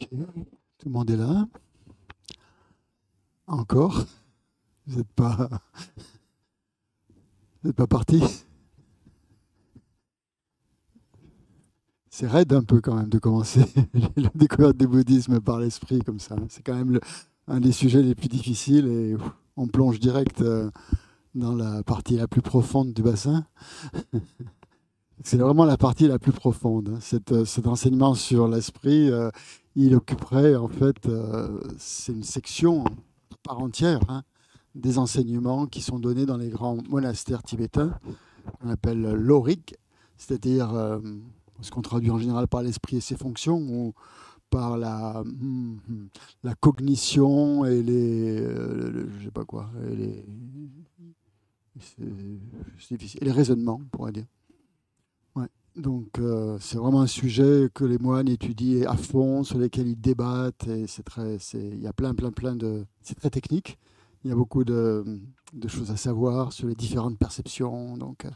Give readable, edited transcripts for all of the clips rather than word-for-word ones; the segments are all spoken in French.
Ok, tout le monde est là. Encore. Vous n'êtes pas parti. C'est raide un peu quand même de commencer la découverte du bouddhisme par l'esprit comme ça. C'est quand même un des sujets les plus difficiles et on plonge direct dans la partie la plus profonde du bassin. C'est vraiment la partie la plus profonde, hein. Cet enseignement sur l'esprit, il occuperait en fait, c'est une section à part entière, hein, des enseignements qui sont donnés dans les grands monastères tibétains, qu'on appelle l'orik, c'est-à-dire ce qu'on traduit en général par l'esprit et ses fonctions, ou par la cognition et je sais pas quoi, c'est difficile, et les raisonnements, on pourrait dire. Ouais. Donc c'est vraiment un sujet que les moines étudient à fond, sur lesquels ils débattent, et il y a plein de, c'est très technique. Il y a beaucoup de choses à savoir sur les différentes perceptions. Donc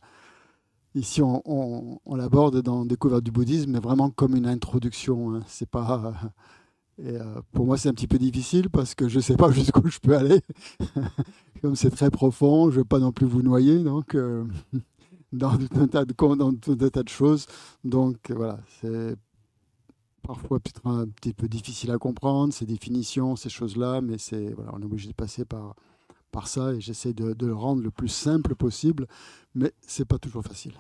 ici on l'aborde dans Découverte du bouddhisme, mais vraiment comme une introduction, hein. C'est pas pour moi c'est un petit peu difficile parce que je sais pas jusqu'où je peux aller. Comme c'est très profond, je veux pas non plus vous noyer, donc dans tout un tas dans tout un tas de choses. Donc voilà, c'est parfois peut-être un petit peu difficile à comprendre, ces définitions, ces choses-là, mais voilà, on est obligé de passer par ça et j'essaie de le rendre le plus simple possible, mais c'est pas toujours facile.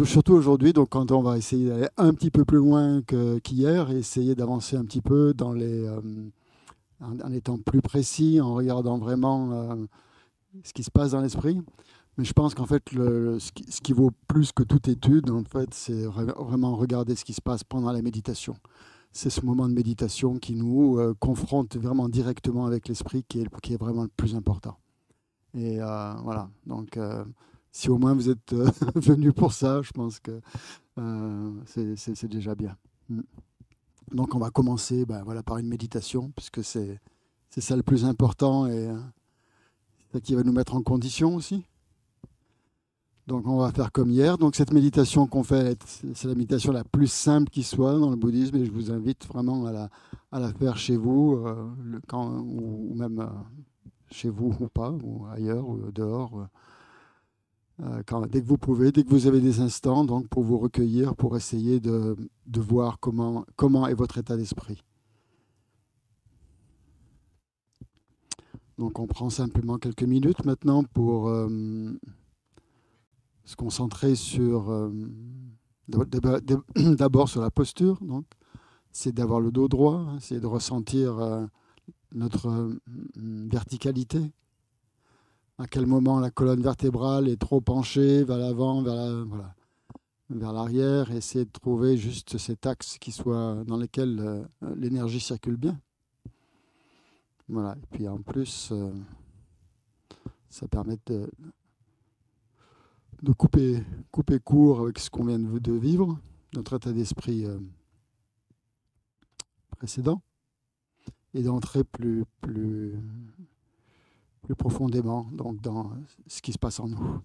Surtout aujourd'hui, donc quand on va essayer d'aller un petit peu plus loin qu'hier et essayer d'avancer un petit peu en étant plus précis, en regardant vraiment ce qui se passe dans l'esprit. Mais je pense qu'en fait, ce qui vaut plus que toute étude, en fait, c'est vraiment regarder ce qui se passe pendant la méditation. C'est ce moment de méditation qui nous confronte vraiment directement avec l'esprit qui est vraiment le plus important. Et voilà, donc si au moins vous êtes venu pour ça, je pense que c'est déjà bien. Mm. Donc on va commencer voilà, par une méditation, puisque c'est ça le plus important et c'est ça qui va nous mettre en condition aussi. Donc on va faire comme hier. Donc cette méditation qu'on fait, c'est la méditation la plus simple qui soit dans le bouddhisme et je vous invite vraiment à la faire chez vous, ou même chez vous ou pas, ou ailleurs, ou dehors, dès que vous pouvez, dès que vous avez des instants, donc pour vous recueillir, pour essayer de voir comment est votre état d'esprit. Donc on prend simplement quelques minutes maintenant pour se concentrer sur d'abord sur la posture. Donc c'est d'avoir le dos droit, hein, c'est de ressentir notre verticalité. À quel moment la colonne vertébrale est trop penchée vers l'avant, voilà, vers l'arrière, et essayer de trouver juste cet axe qui soit dans lequel l'énergie circule bien. Voilà. Et puis en plus, ça permet de couper court avec ce qu'on vient de vivre, notre état d'esprit précédent, et d'entrer plus profondément donc, dans ce qui se passe en nous.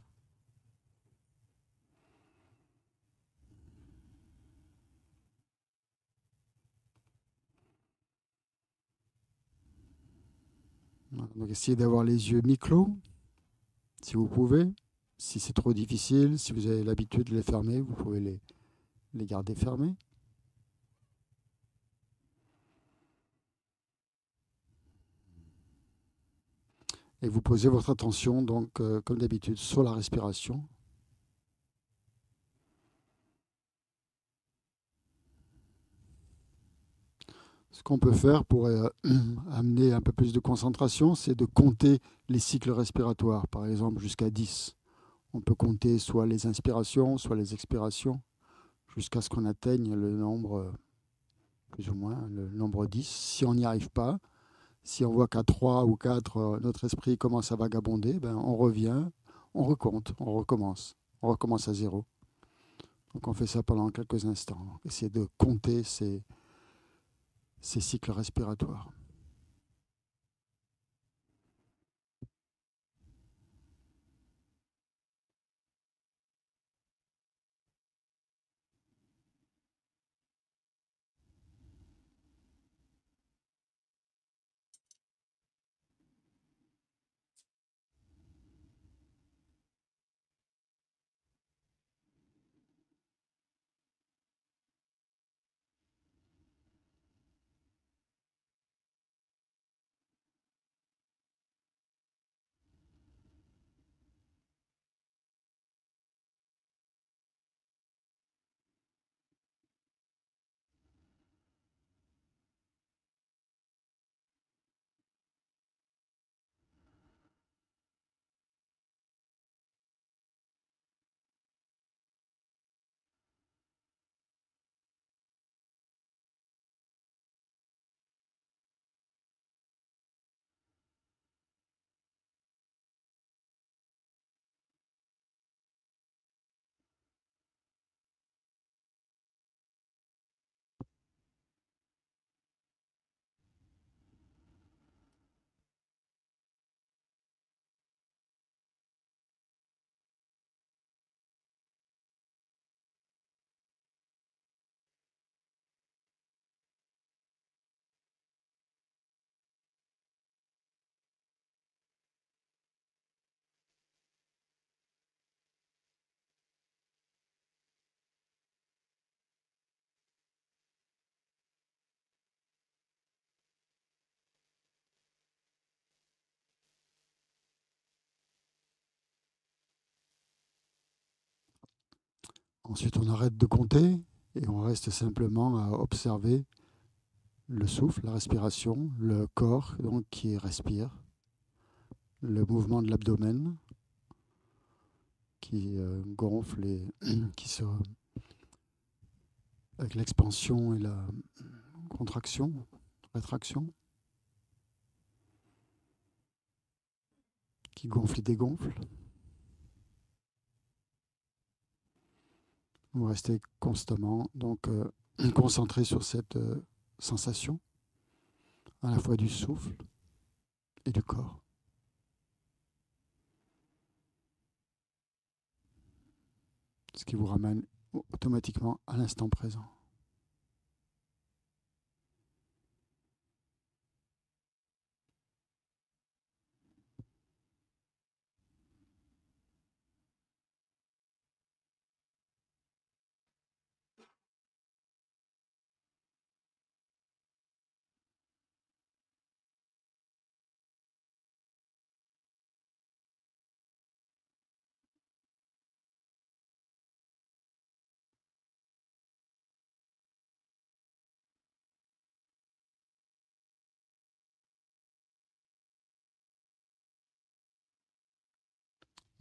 Voilà. Donc essayez d'avoir les yeux mi-clos, si vous pouvez. Si c'est trop difficile, si vous avez l'habitude de les fermer, vous pouvez les garder fermés. Et vous posez votre attention, donc, comme d'habitude, sur la respiration. Ce qu'on peut faire pour amener un peu plus de concentration, c'est de compter les cycles respiratoires, par exemple jusqu'à 10. On peut compter soit les inspirations, soit les expirations, jusqu'à ce qu'on atteigne le nombre, plus ou moins, le nombre 10. Si on n'y arrive pas, si on voit qu'à 3 ou 4, notre esprit commence à vagabonder, ben on revient, on recompte, on recommence à zéro. Donc on fait ça pendant quelques instants. Donc, essayez de compter ces cycles respiratoires. Ensuite, on arrête de compter et on reste simplement à observer le souffle, la respiration, le corps donc, qui respire, le mouvement de l'abdomen qui gonfle et qui se, avec l'expansion et la contraction, rétraction, qui gonfle et dégonfle. Vous restez constamment donc concentré sur cette sensation à la fois du souffle et du corps. Ce qui vous ramène automatiquement à l'instant présent.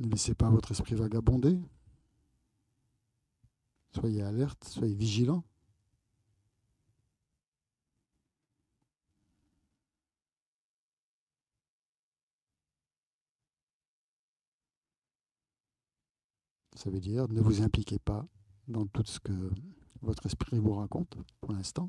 Ne laissez pas votre esprit vagabonder. Soyez alerte, soyez vigilant. Ça veut dire ne vous impliquez pas dans tout ce que votre esprit vous raconte pour l'instant.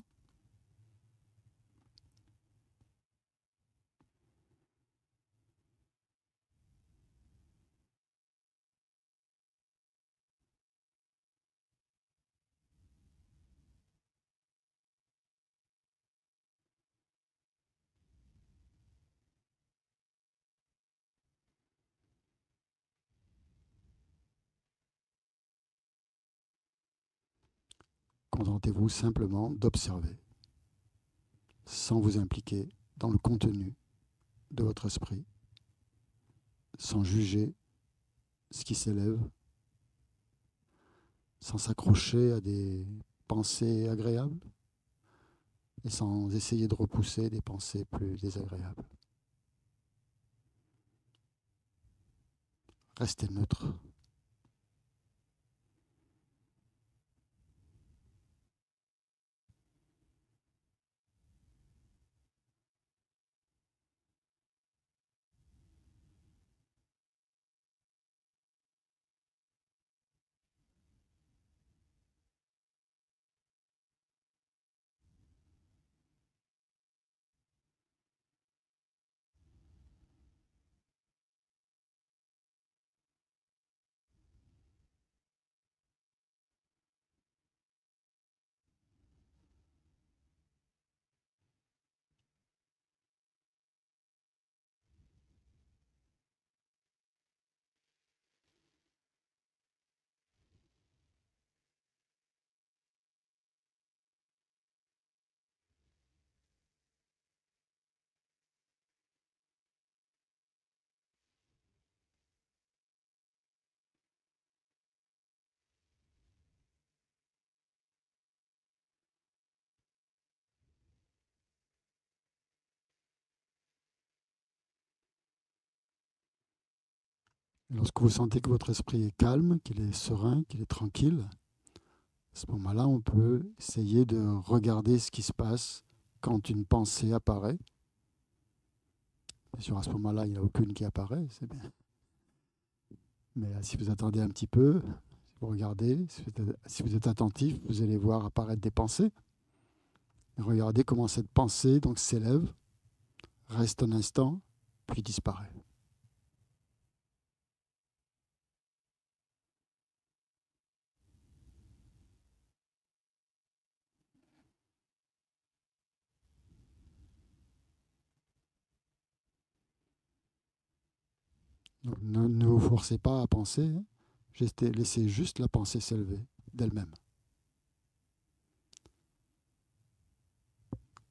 Contentez-vous simplement d'observer, sans vous impliquer dans le contenu de votre esprit, sans juger ce qui s'élève, sans s'accrocher à des pensées agréables et sans essayer de repousser des pensées plus désagréables. Restez neutre. Et lorsque vous sentez que votre esprit est calme, qu'il est serein, qu'il est tranquille, à ce moment-là, on peut essayer de regarder ce qui se passe quand une pensée apparaît. Bien sûr, à ce moment-là, il n'y en a aucune qui apparaît, c'est bien. Mais si vous attendez un petit peu, si vous regardez, si vous êtes attentif, vous allez voir apparaître des pensées. Et regardez comment cette pensée donc s'élève, reste un instant, puis disparaît. Donc, ne vous forcez pas à penser, hein. Laissez juste la pensée s'élever d'elle-même,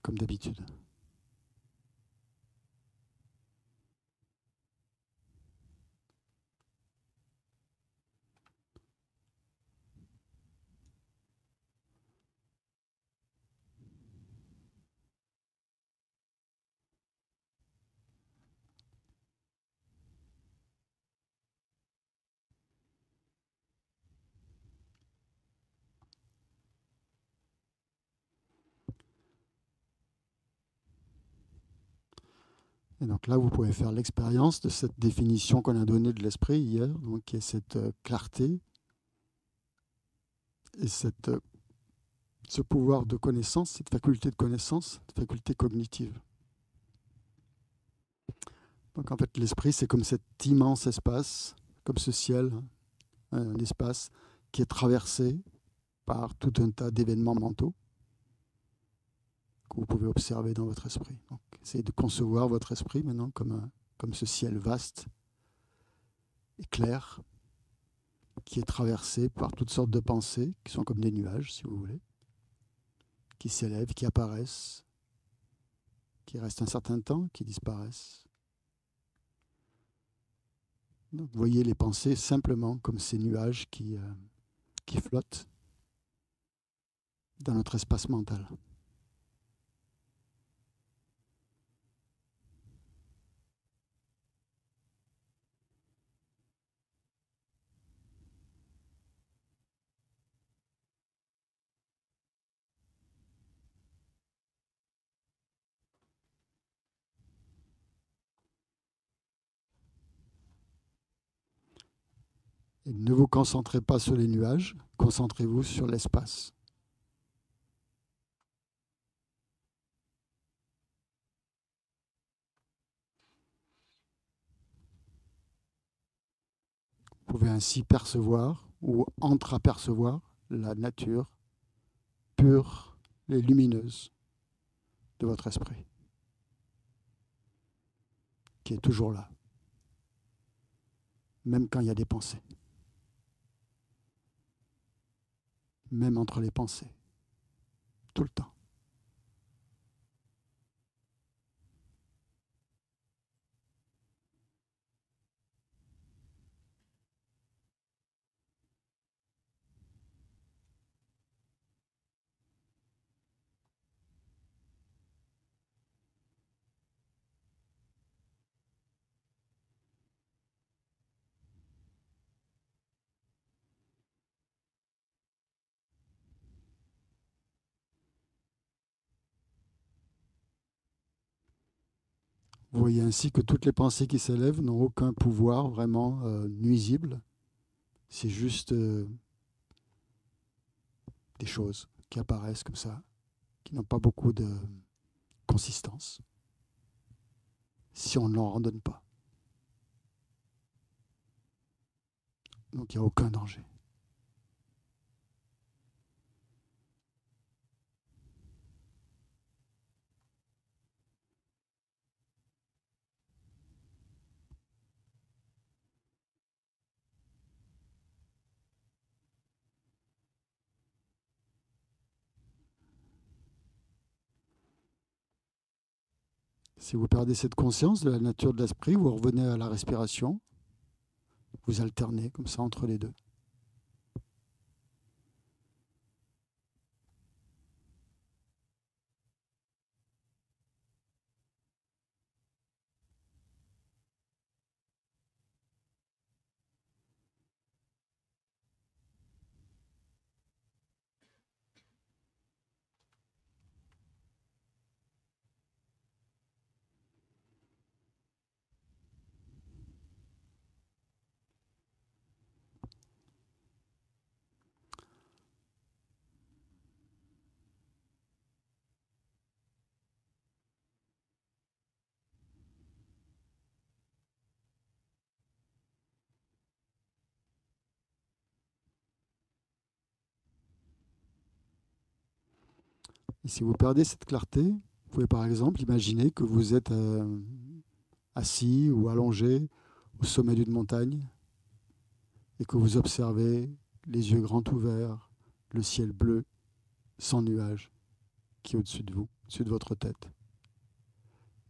comme d'habitude. Et donc là, vous pouvez faire l'expérience de cette définition qu'on a donnée de l'esprit hier, donc qui est cette clarté et ce pouvoir de connaissance, cette faculté de connaissance, cette faculté cognitive. Donc en fait, l'esprit, c'est comme cet immense espace, comme ce ciel, un espace qui est traversé par tout un tas d'événements mentaux que vous pouvez observer dans votre esprit. Donc, essayez de concevoir votre esprit maintenant comme ce ciel vaste et clair qui est traversé par toutes sortes de pensées qui sont comme des nuages, si vous voulez, qui s'élèvent, qui apparaissent, qui restent un certain temps, qui disparaissent. Donc, voyez les pensées simplement comme ces nuages qui flottent dans notre espace mental. Et ne vous concentrez pas sur les nuages, concentrez-vous sur l'espace. Vous pouvez ainsi percevoir ou entreapercevoir la nature pure et lumineuse de votre esprit, qui est toujours là, même quand il y a des pensées, même entre les pensées, tout le temps. Vous voyez ainsi que toutes les pensées qui s'élèvent n'ont aucun pouvoir vraiment nuisible. C'est juste des choses qui apparaissent comme ça, qui n'ont pas beaucoup de consistance, si on ne leur en donne pas. Donc il n'y a aucun danger. Si vous perdez cette conscience de la nature de l'esprit, vous revenez à la respiration, vous alternez comme ça entre les deux. Et si vous perdez cette clarté, vous pouvez par exemple imaginer que vous êtes assis ou allongé au sommet d'une montagne et que vous observez les yeux grands ouverts, le ciel bleu, sans nuages, qui est au-dessus de vous, au-dessus de votre tête.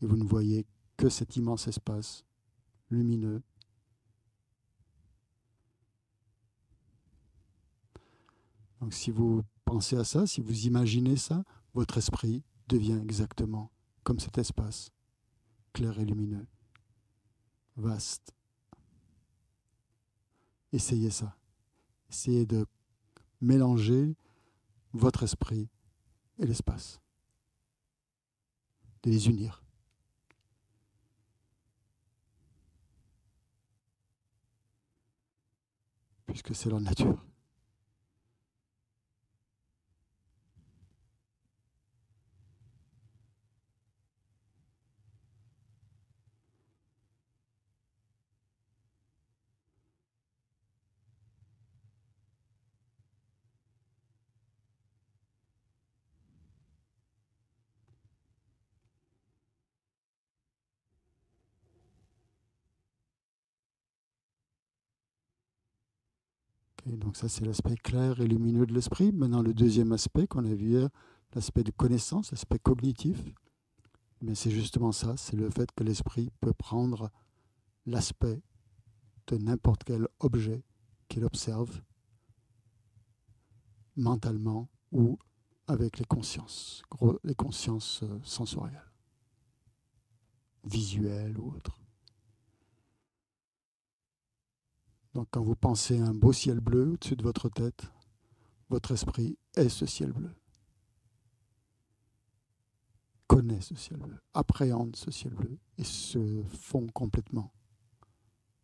Et vous ne voyez que cet immense espace lumineux. Donc si vous pensez à ça, si vous imaginez ça, votre esprit devient exactement comme cet espace, clair et lumineux, vaste. Essayez ça. Essayez de mélanger votre esprit et l'espace, de les unir. puisque c'est leur nature. Et donc ça, c'est l'aspect clair et lumineux de l'esprit. Maintenant, le deuxième aspect qu'on a vu hier, l'aspect de connaissance, l'aspect cognitif, mais c'est justement ça, c'est le fait que l'esprit peut prendre l'aspect de n'importe quel objet qu'il observe mentalement ou avec les consciences sensorielles, visuelles ou autres. Donc quand vous pensez à un beau ciel bleu au-dessus de votre tête, votre esprit est ce ciel bleu, connaît ce ciel bleu, appréhende ce ciel bleu et se fond complètement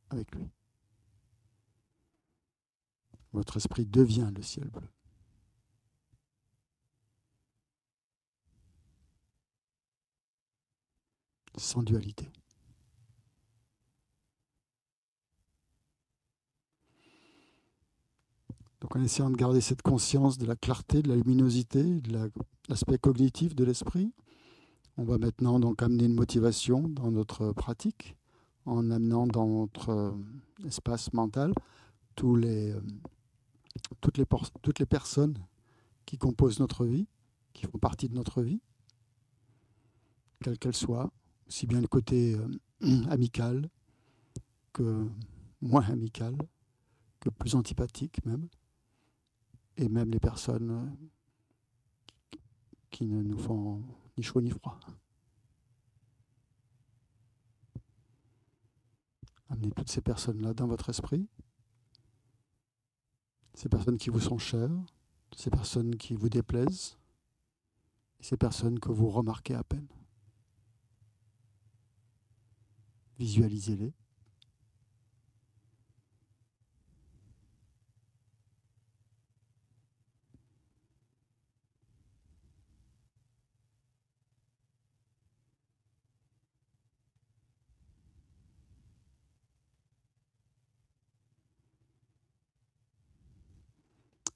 avec lui. Votre esprit devient le ciel bleu. Sans dualité. Donc en essayant de garder cette conscience de la clarté, de la luminosité, de l'aspect cognitif de l'esprit, on va maintenant donc amener une motivation dans notre pratique, en amenant dans notre espace mental toutes les personnes qui composent notre vie, qui font partie de notre vie, quelles qu'elles soient, aussi bien le côté amical que moins amical, que plus antipathique même, et même les personnes qui ne nous font ni chaud ni froid. Amenez toutes ces personnes-là dans votre esprit, ces personnes qui vous sont chères, ces personnes qui vous déplaisent, et ces personnes que vous remarquez à peine. Visualisez-les.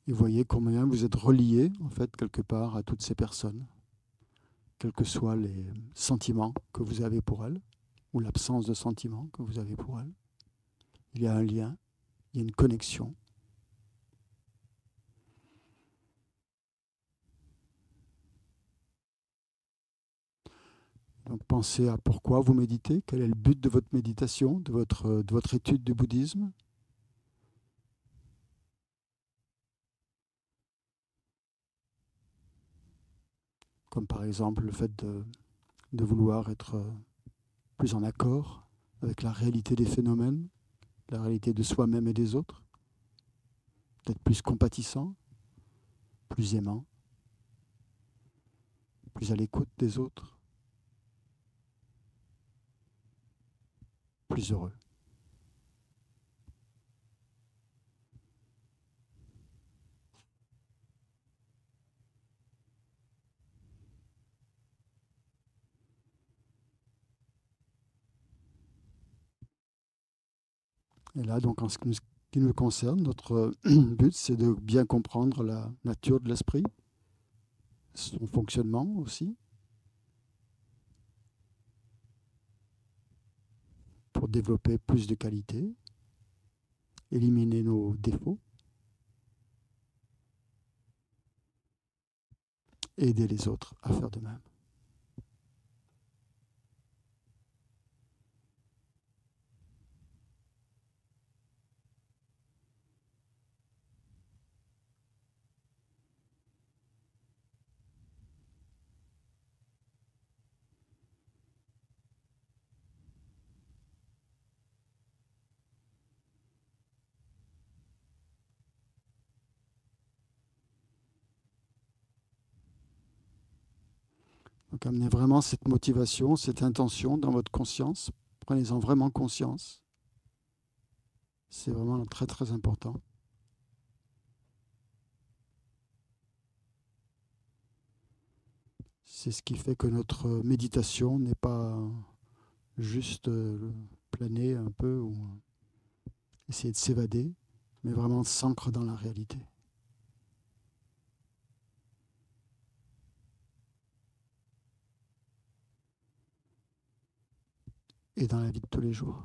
Et voyez combien vous êtes relié, en fait, quelque part, à toutes ces personnes, quels que soient les sentiments que vous avez pour elles, ou l'absence de sentiments que vous avez pour elles. Il y a un lien, il y a une connexion. Donc pensez à pourquoi vous méditez, quel est le but de votre méditation, de votre étude du bouddhisme. Comme par exemple le fait de vouloir être plus en accord avec la réalité des phénomènes, la réalité de soi-même et des autres, d'être plus compatissant, plus aimant, plus à l'écoute des autres, plus heureux. Et là, donc, en ce qui nous concerne, notre but, c'est de bien comprendre la nature de l'esprit, son fonctionnement aussi, pour développer plus de qualité, éliminer nos défauts, et aider les autres à faire de même. Donc amenez vraiment cette motivation, cette intention dans votre conscience. Prenez-en vraiment conscience. C'est vraiment très très important. C'est ce qui fait que notre méditation n'est pas juste planer un peu ou essayer de s'évader, mais vraiment s'ancre dans la réalité. Et dans la vie de tous les jours.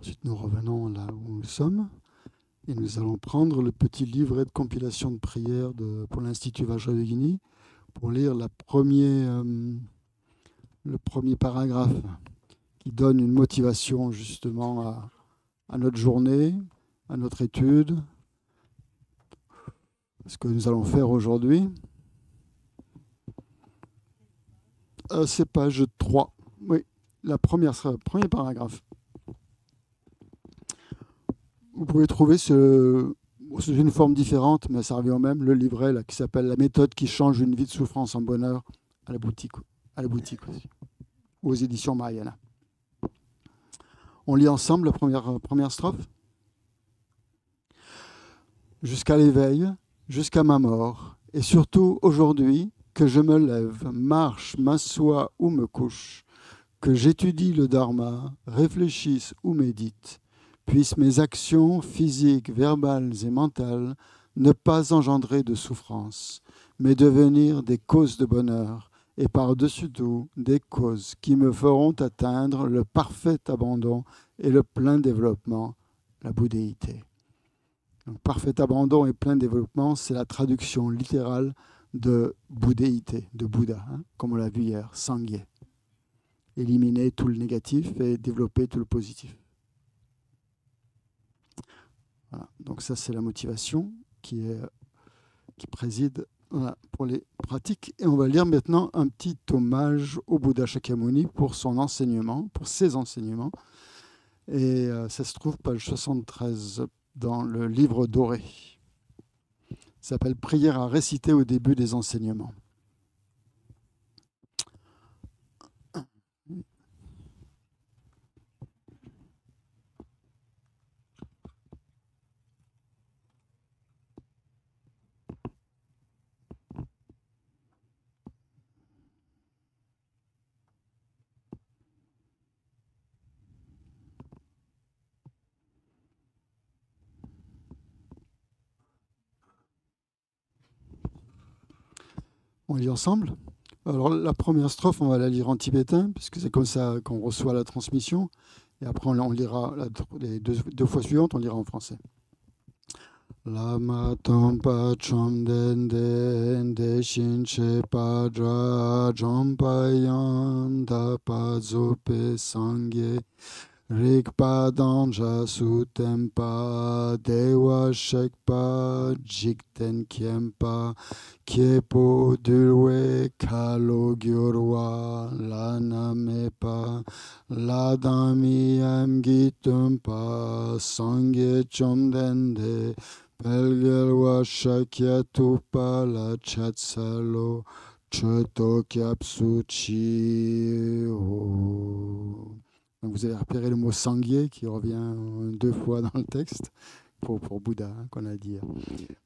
Ensuite, nous revenons là où nous sommes et nous allons prendre le petit livret de compilation de prières pour l'Institut Vajrayogini pour lire le premier paragraphe qui donne une motivation justement à notre journée, à notre étude, ce que nous allons faire aujourd'hui. C'est page 3. Oui, le premier paragraphe. Vous pouvez trouver c'est une forme différente, mais ça revient au même, le livret là, qui s'appelle La méthode qui change une vie de souffrance en bonheur à la boutique aussi, aux éditions Mahayana. On lit ensemble la première strophe. Jusqu'à l'éveil, jusqu'à ma mort, et surtout aujourd'hui, que je me lève, marche, m'assois ou me couche, que j'étudie le Dharma, réfléchisse ou médite, puissent mes actions physiques, verbales et mentales ne pas engendrer de souffrance, mais devenir des causes de bonheur, et par-dessus tout, des causes qui me feront atteindre le parfait abandon et le plein développement, la bouddhéité. Donc, parfait abandon et plein développement, c'est la traduction littérale de bouddhéité, de Bouddha, comme on l'a vu hier, Sangye. Éliminer tout le négatif et développer tout le positif. Voilà. Donc ça, c'est la motivation qui préside pour les pratiques. Et on va lire maintenant un petit hommage au Bouddha Shakyamuni pour son enseignement, pour ses enseignements. Et ça se trouve page 73 dans le livre doré. Ça s'appelle « Prière à réciter au début des enseignements ». On lit ensemble. Alors la première strophe, on va la lire en tibétain, puisque c'est comme ça qu'on reçoit la transmission. Et après, on lira les deux fois suivantes, on lira en français. Lama tompa chomden den de shinche padra jompayan da pazope sangye Rigpa danja sutempa dewa shekpa jikten kiempa kiepo dulwe kalo gyurwa lana mepa ladami amgitumpa sangye chomdende pelgelwa shakya tupa la chatsalo choto kyapsuchi o. Donc vous avez repéré le mot Sangye qui revient 2 fois dans le texte pour Bouddha, qu'on a dit.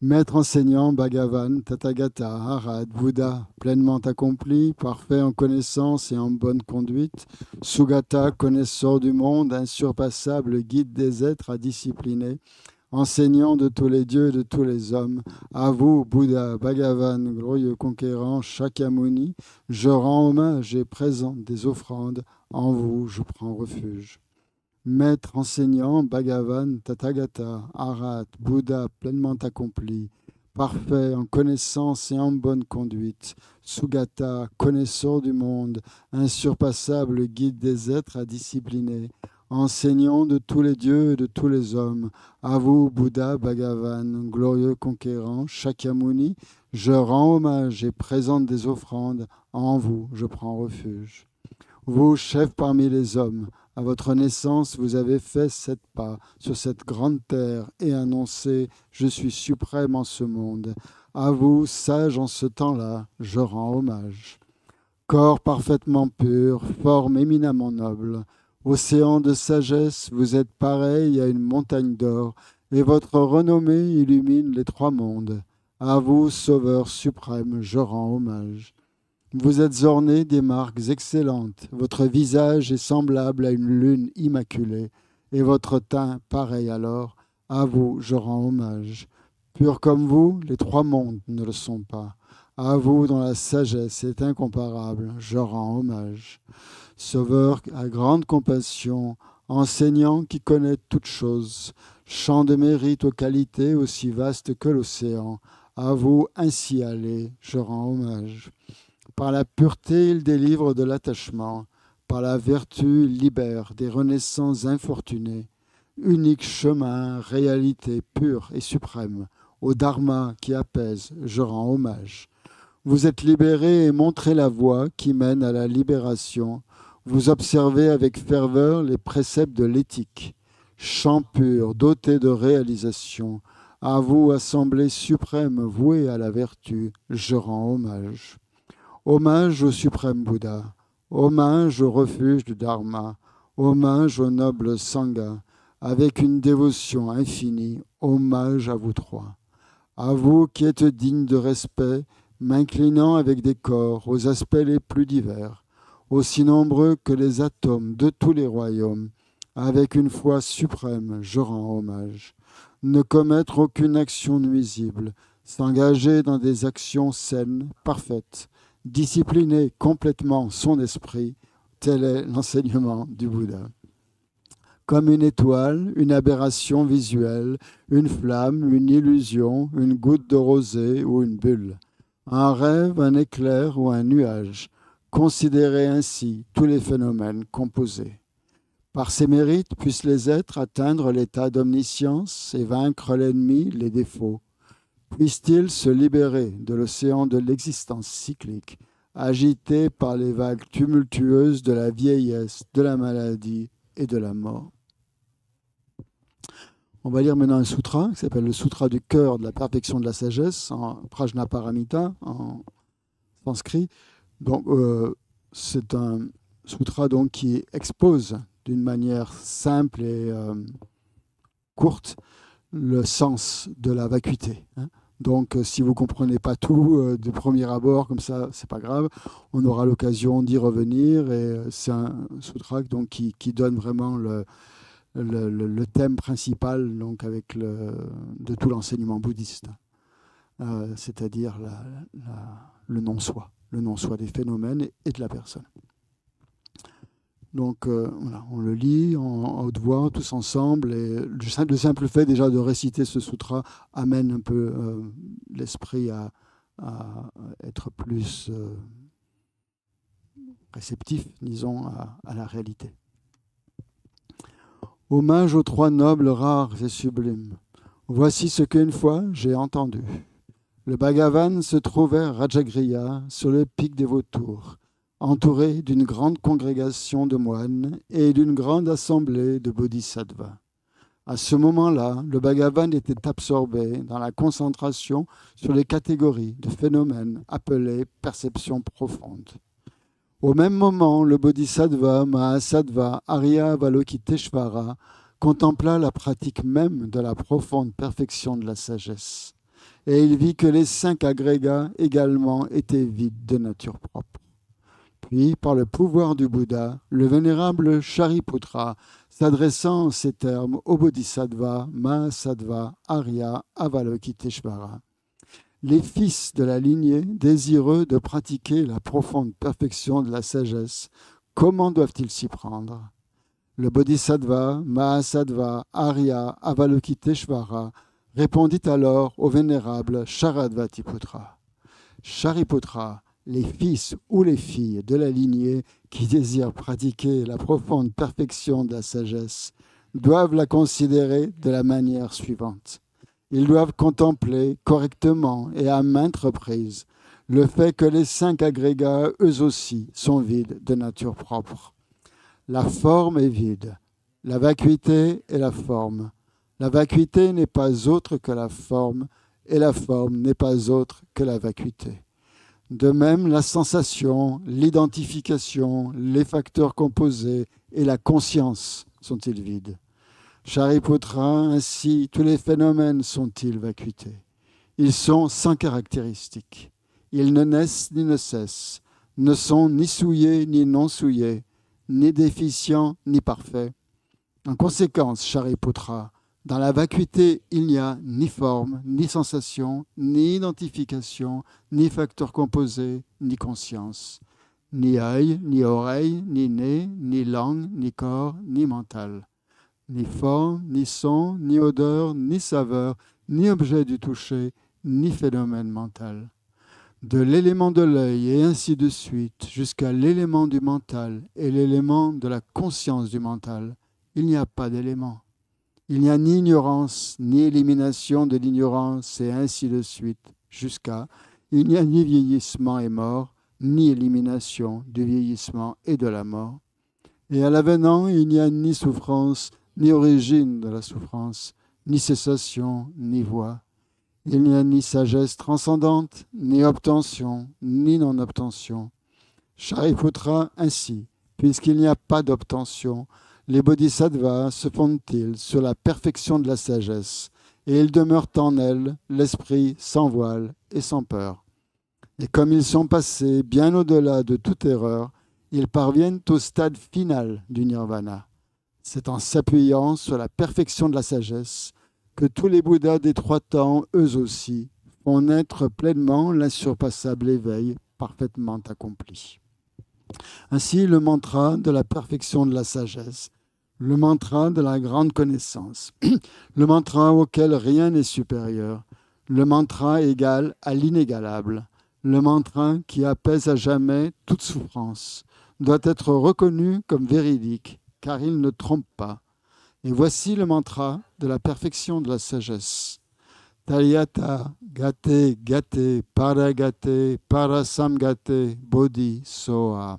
Maître enseignant, Bhagavan, Tathagata, Arhat, Bouddha, pleinement accompli, parfait en connaissance et en bonne conduite, Sugata, connaisseur du monde, insurpassable, guide des êtres à discipliner, enseignant de tous les dieux et de tous les hommes, à vous, Bouddha, Bhagavan, glorieux conquérant, Shakyamuni, je rends hommage et présente des offrandes. En vous, je prends refuge. Maître enseignant, Bhagavan, Tathagata, Arhat, Bouddha pleinement accompli, parfait en connaissance et en bonne conduite, Sugata, connaisseur du monde, insurpassable guide des êtres à discipliner, enseignant de tous les dieux et de tous les hommes, à vous, Bouddha, Bhagavan, glorieux conquérant, Shakyamuni, je rends hommage et présente des offrandes. En vous, je prends refuge. Vous, chef parmi les hommes, à votre naissance, vous avez fait 7 pas sur cette grande terre et annoncé « Je suis suprême en ce monde ». À vous, sage en ce temps-là, je rends hommage. Corps parfaitement pur, forme éminemment noble, océan de sagesse, vous êtes pareil à une montagne d'or, et votre renommée illumine les trois mondes. À vous, Sauveur suprême, je rends hommage. Vous êtes orné des marques excellentes, votre visage est semblable à une lune immaculée, et votre teint pareil alors. À vous, je rends hommage. Pur comme vous, les trois mondes ne le sont pas. À vous, dont la sagesse est incomparable, je rends hommage. Sauveur à grande compassion, enseignant qui connaît toutes choses, chant de mérite aux qualités aussi vastes que l'océan, à vous ainsi allez, je rends hommage. Par la pureté, il délivre de l'attachement, par la vertu, il libère des renaissances infortunées. Unique chemin, réalité pure et suprême, au Dharma qui apaise, je rends hommage. Vous êtes libérés et montrez la voie qui mène à la libération. Vous observez avec ferveur les préceptes de l'éthique. Chant pur, doté de réalisation. À vous, assemblée suprême vouée à la vertu, je rends hommage. Hommage au suprême Bouddha. Hommage au refuge du Dharma. Hommage au noble Sangha. Avec une dévotion infinie, hommage à vous trois. À vous qui êtes dignes de respect, m'inclinant avec des corps aux aspects les plus divers, aussi nombreux que les atomes de tous les royaumes, avec une foi suprême, je rends hommage. Ne commettre aucune action nuisible, s'engager dans des actions saines, parfaites, discipliner complètement son esprit, tel est l'enseignement du Bouddha. Comme une étoile, une aberration visuelle, une flamme, une illusion, une goutte de rosée ou une bulle. Un rêve, un éclair ou un nuage. Considérez ainsi tous les phénomènes composés. Par ces mérites puissent les êtres atteindre l'état d'omniscience et vaincre l'ennemi, les défauts. Puissent-ils se libérer de l'océan de l'existence cyclique, agité par les vagues tumultueuses de la vieillesse, de la maladie et de la mort. On va lire maintenant un sutra qui s'appelle le Sutra du cœur de la perfection de la sagesse, en Prajnaparamita, en sanskrit. Donc, c'est un sutra donc, qui expose d'une manière simple et courte le sens de la vacuité. Donc, si vous ne comprenez pas tout de premier abord, comme ça, c'est pas grave. On aura l'occasion d'y revenir. Et c'est un sutra donc, qui donne vraiment le thème principal donc, avec de tout l'enseignement bouddhiste, c'est-à-dire le non-soi des phénomènes et de la personne. Donc voilà, on le lit en haute voix, tous ensemble, et le simple fait déjà de réciter ce sutra amène un peu l'esprit à être plus réceptif, disons, à la réalité. Hommage aux trois nobles rares et sublimes. Voici ce qu'une fois j'ai entendu. Le Bhagavan se trouvait à Rajagriha, sur le pic des vautours, entouré d'une grande congrégation de moines et d'une grande assemblée de bodhisattvas. À ce moment-là, le Bhagavan était absorbé dans la concentration sur les catégories de phénomènes appelés perceptions profondes. Au même moment, le bodhisattva Mahasattva Arya Avalokiteshvara contempla la pratique même de la profonde perfection de la sagesse. Et il vit que les 5 agrégats également étaient vides de nature propre. Puis, par le pouvoir du Bouddha, le vénérable Shariputra, s'adressant en ces termes au bodhisattva Mahasattva Arya Avalokiteshvara, les fils de la lignée, désireux de pratiquer la profonde perfection de la sagesse, comment doivent-ils s'y prendre? Le bodhisattva Mahasattva Arya Avalokiteshvara répondit alors au vénérable Sharadvatiputra. Shariputra, les fils ou les filles de la lignée qui désirent pratiquer la profonde perfection de la sagesse doivent la considérer de la manière suivante. Ils doivent contempler correctement et à maintes reprises le fait que les 5 agrégats, eux aussi, sont vides de nature propre. La forme est vide, la vacuité est la forme. La vacuité n'est pas autre que la forme, et la forme n'est pas autre que la vacuité. De même, la sensation, l'identification, les facteurs composés et la conscience sont-ils vides. Shariputra, ainsi, tous les phénomènes sont-ils vacuités. Ils sont sans caractéristiques. Ils ne naissent ni ne cessent, ne sont ni souillés ni non souillés, ni déficients ni parfaits. En conséquence, Shariputra, dans la vacuité, il n'y a ni forme, ni sensation, ni identification, ni facteur composé, ni conscience, ni œil, ni oreille, ni nez, ni langue, ni corps, ni mental, ni forme, ni son, ni odeur, ni saveur, ni objet du toucher, ni phénomène mental. De l'élément de l'œil et ainsi de suite, jusqu'à l'élément du mental et l'élément de la conscience du mental, il n'y a pas d'élément. Il n'y a ni ignorance, ni élimination de l'ignorance, et ainsi de suite, jusqu'à il n'y a ni vieillissement et mort, ni élimination du vieillissement et de la mort. Et à l'avenant, il n'y a ni souffrance, ni origine de la souffrance, ni cessation, ni voie. Il n'y a ni sagesse transcendante, ni obtention, ni non-obtention. Shariputra, ainsi, puisqu'il n'y a pas d'obtention, les bodhisattvas se fondent-ils sur la perfection de la sagesse, et ils demeurent en elle, l'esprit sans voile et sans peur. Et comme ils sont passés bien au-delà de toute erreur, ils parviennent au stade final du nirvana. C'est en s'appuyant sur la perfection de la sagesse que tous les Bouddhas des trois temps, eux aussi, font naître pleinement l'insurpassable éveil parfaitement accompli. Ainsi, le mantra de la perfection de la sagesse, le mantra de la grande connaissance, le mantra auquel rien n'est supérieur, le mantra égal à l'inégalable, le mantra qui apaise à jamais toute souffrance, doit être reconnu comme véridique, car il ne trompe pas. Et voici le mantra de la perfection de la sagesse. Taryata gate gate paragate parasamgate bodhi soa.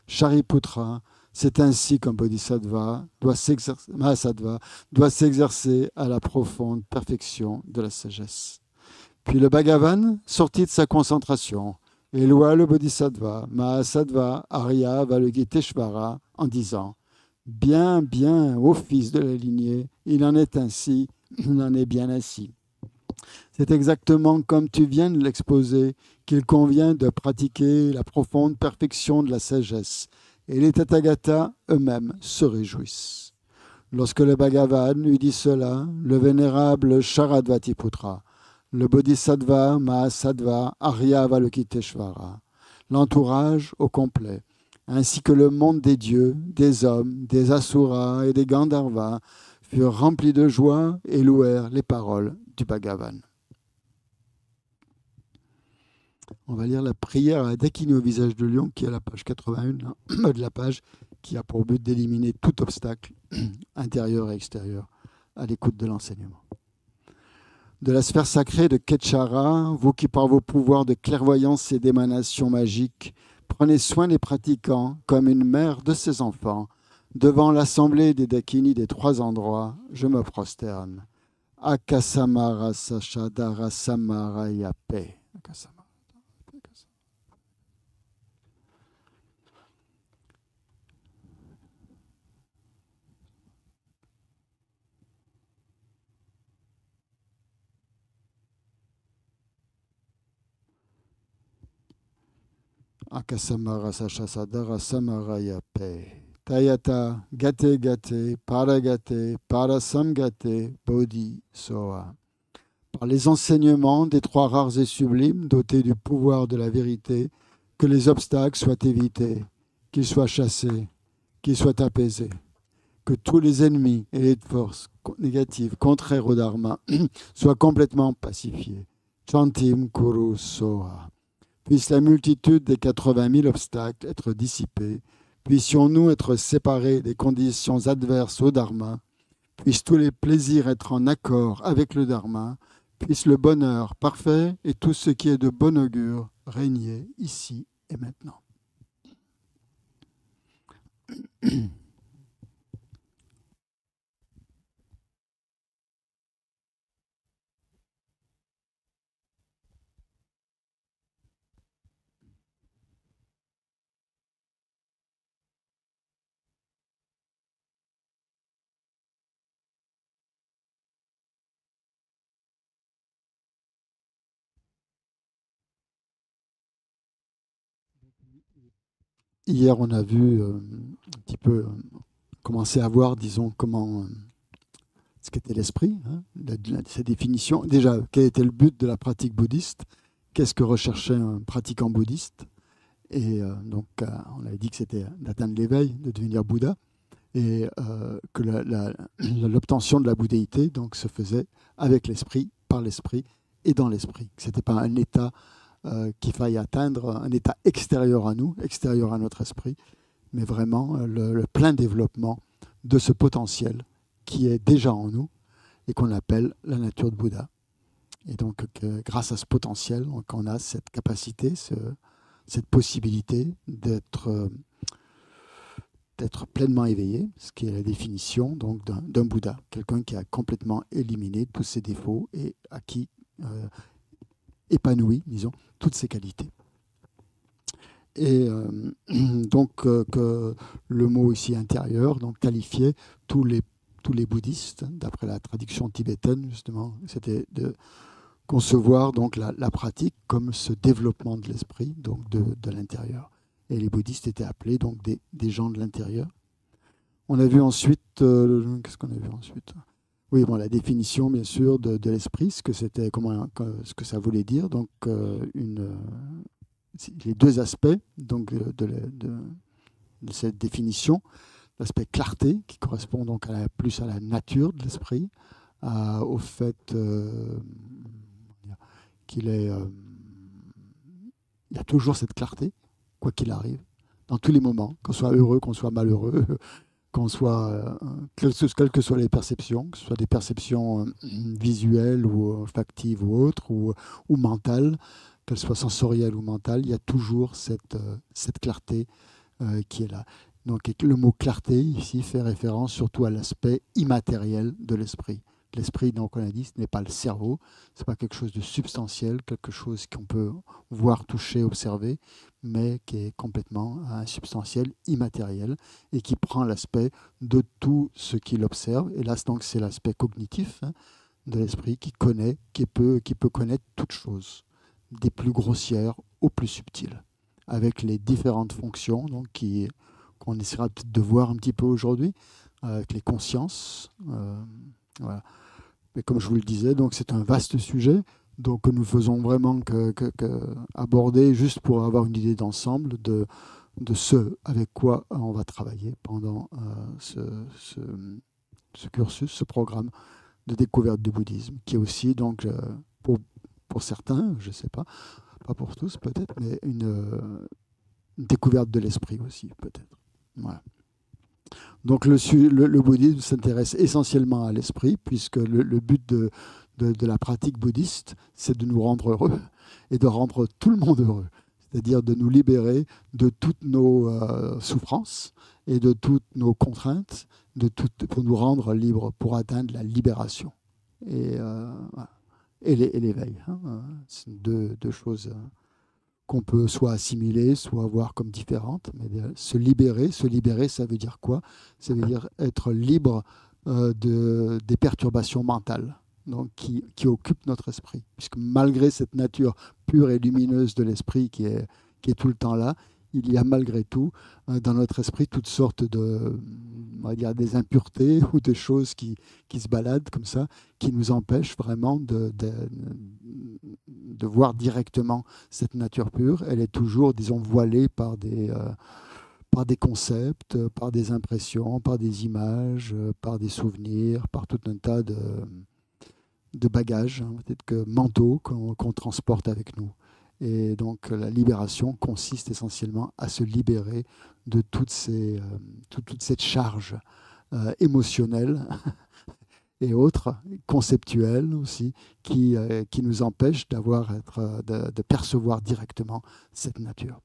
Shariputra, c'est ainsi qu'un bodhisattva Mahasattva doit s'exercer à la profonde perfection de la sagesse. Puis le Bhagavan sortit de sa concentration et loua le bodhisattva Mahasattva Arya Avalokiteshvara en disant: Bien, bien, ô fils de la lignée, il en est ainsi, il en est bien ainsi. C'est exactement comme tu viens de l'exposer qu'il convient de pratiquer la profonde perfection de la sagesse, et les Tathagatas eux-mêmes se réjouissent. Lorsque le Bhagavan eut dit cela, le vénérable Sharadvatiputra, le Bodhisattva Mahasattva Arya Avalokiteshvara, l'entourage au complet, ainsi que le monde des dieux, des hommes, des asuras et des Gandharvas, furent remplis de joie et louèrent les paroles du Bhagavan. On va lire la prière à Dakini au visage de lion, qui est à la page 81 de la page, qui a pour but d'éliminer tout obstacle intérieur et extérieur à l'écoute de l'enseignement. De la sphère sacrée de Ketchara, vous qui par vos pouvoirs de clairvoyance et d'émanation magique, prenez soin des pratiquants comme une mère de ses enfants. Devant l'assemblée des Dakini des trois endroits, je me prosterne. Akasamara Sachadara Samarayape. Akasamara Sachasadara Samarayape. Tayata Gate Gate Paragate Parasamgate Bodhi Soa. Par les enseignements des trois rares et sublimes, dotés du pouvoir de la vérité, que les obstacles soient évités, qu'ils soient chassés, qu'ils soient apaisés, que tous les ennemis et les forces négatives contraires au Dharma soient complètement pacifiés. Chantim Kuru Soa. Puisse la multitude des 80 000 obstacles être dissipée. Puissions-nous être séparés des conditions adverses au Dharma. Puissent tous les plaisirs être en accord avec le Dharma. Puisse le bonheur parfait et tout ce qui est de bon augure régner ici et maintenant. hier, on a vu un petit peu commencer à voir, disons, comment ce qu'était l'esprit, hein, sa définition. Déjà, quel était le but de la pratique bouddhiste? Qu'est-ce que recherchait un pratiquant bouddhiste? Et donc, on avait dit que c'était d'atteindre l'éveil, de devenir Bouddha, et que l'obtention de la bouddhéité donc, se faisait avec l'esprit, par l'esprit et dans l'esprit. Ce n'était pas un état qu'il faille atteindre, un état extérieur à nous, extérieur à notre esprit, mais vraiment le plein développement de ce potentiel qui est déjà en nous et qu'on appelle la nature de Bouddha. Et donc, grâce à ce potentiel, on a cette capacité, cette possibilité d'être pleinement éveillé, ce qui est la définition donc d'un Bouddha, quelqu'un qui a complètement éliminé tous ses défauts et à qui épanouit, disons, toutes ses qualités. Et donc que le mot ici intérieur donc qualifiait tous les bouddhistes, d'après la traduction tibétaine justement, c'était de concevoir donc la pratique comme ce développement de l'esprit, donc de l'intérieur. Et les bouddhistes étaient appelés donc des gens de l'intérieur. On a vu ensuite, qu'est-ce qu'on a vu ensuite? Oui, bon, la définition bien sûr de l'esprit, ce que c'était, ce que ça voulait dire. Donc les deux aspects donc de cette définition, l'aspect clarté qui correspond donc plus à la nature de l'esprit, au fait qu'il est, il y a toujours cette clarté, quoi qu'il arrive, dans tous les moments, qu'on soit heureux, qu'on soit malheureux, qu'on soit, quelles que soient les perceptions, que ce soit des perceptions visuelles ou olfactives ou autres, ou mentales, qu'elles soient sensorielles ou mentales, il y a toujours cette clarté qui est là. Donc le mot clarté ici fait référence surtout à l'aspect immatériel de l'esprit. L'esprit, donc on a dit, ce n'est pas le cerveau, ce n'est pas quelque chose de substantiel, quelque chose qu'on peut voir, toucher, observer, mais qui est complètement insubstantiel, immatériel, et qui prend l'aspect de tout ce qu'il observe. Et là, donc, c'est l'aspect cognitif de l'esprit qui connaît, qui peut connaître toute chose, des plus grossières aux plus subtiles, avec les différentes fonctions donc, qu'on essaiera peut-être de voir un petit peu aujourd'hui, avec les consciences. Voilà. Mais comme je vous le disais, donc c'est un vaste sujet donc que nous faisons vraiment aborder juste pour avoir une idée d'ensemble de ce avec quoi on va travailler pendant ce cursus, ce programme de découverte du bouddhisme, qui est aussi donc pour certains, je ne sais pas pour tous peut-être, mais une découverte de l'esprit aussi peut-être. Voilà. Donc le bouddhisme s'intéresse essentiellement à l'esprit, puisque le but de la pratique bouddhiste, c'est de nous rendre heureux et de rendre tout le monde heureux. C'est-à-dire de nous libérer de toutes nos souffrances et de toutes nos contraintes, pour nous rendre libres, pour atteindre la libération et l'éveil. C'est deux choses qu'on peut soit assimiler, soit voir comme différentes. Mais se libérer, ça veut dire quoi? Ça veut dire être libre des perturbations mentales donc qui occupent notre esprit. Puisque malgré cette nature pure et lumineuse de l'esprit qui est tout le temps là, il y a malgré tout dans notre esprit toutes sortes on va dire des impuretés ou des choses qui se baladent comme ça, qui nous empêchent vraiment de voir directement cette nature pure. Elle est toujours, disons, voilée par des concepts, par des impressions, par des images, par des souvenirs, par tout un tas de bagages, peut-être que mentaux qu'on transporte avec nous. Et donc la libération consiste essentiellement à se libérer de toute cette charge émotionnelle et autres, conceptuelles aussi, qui nous empêchent de percevoir directement cette nature.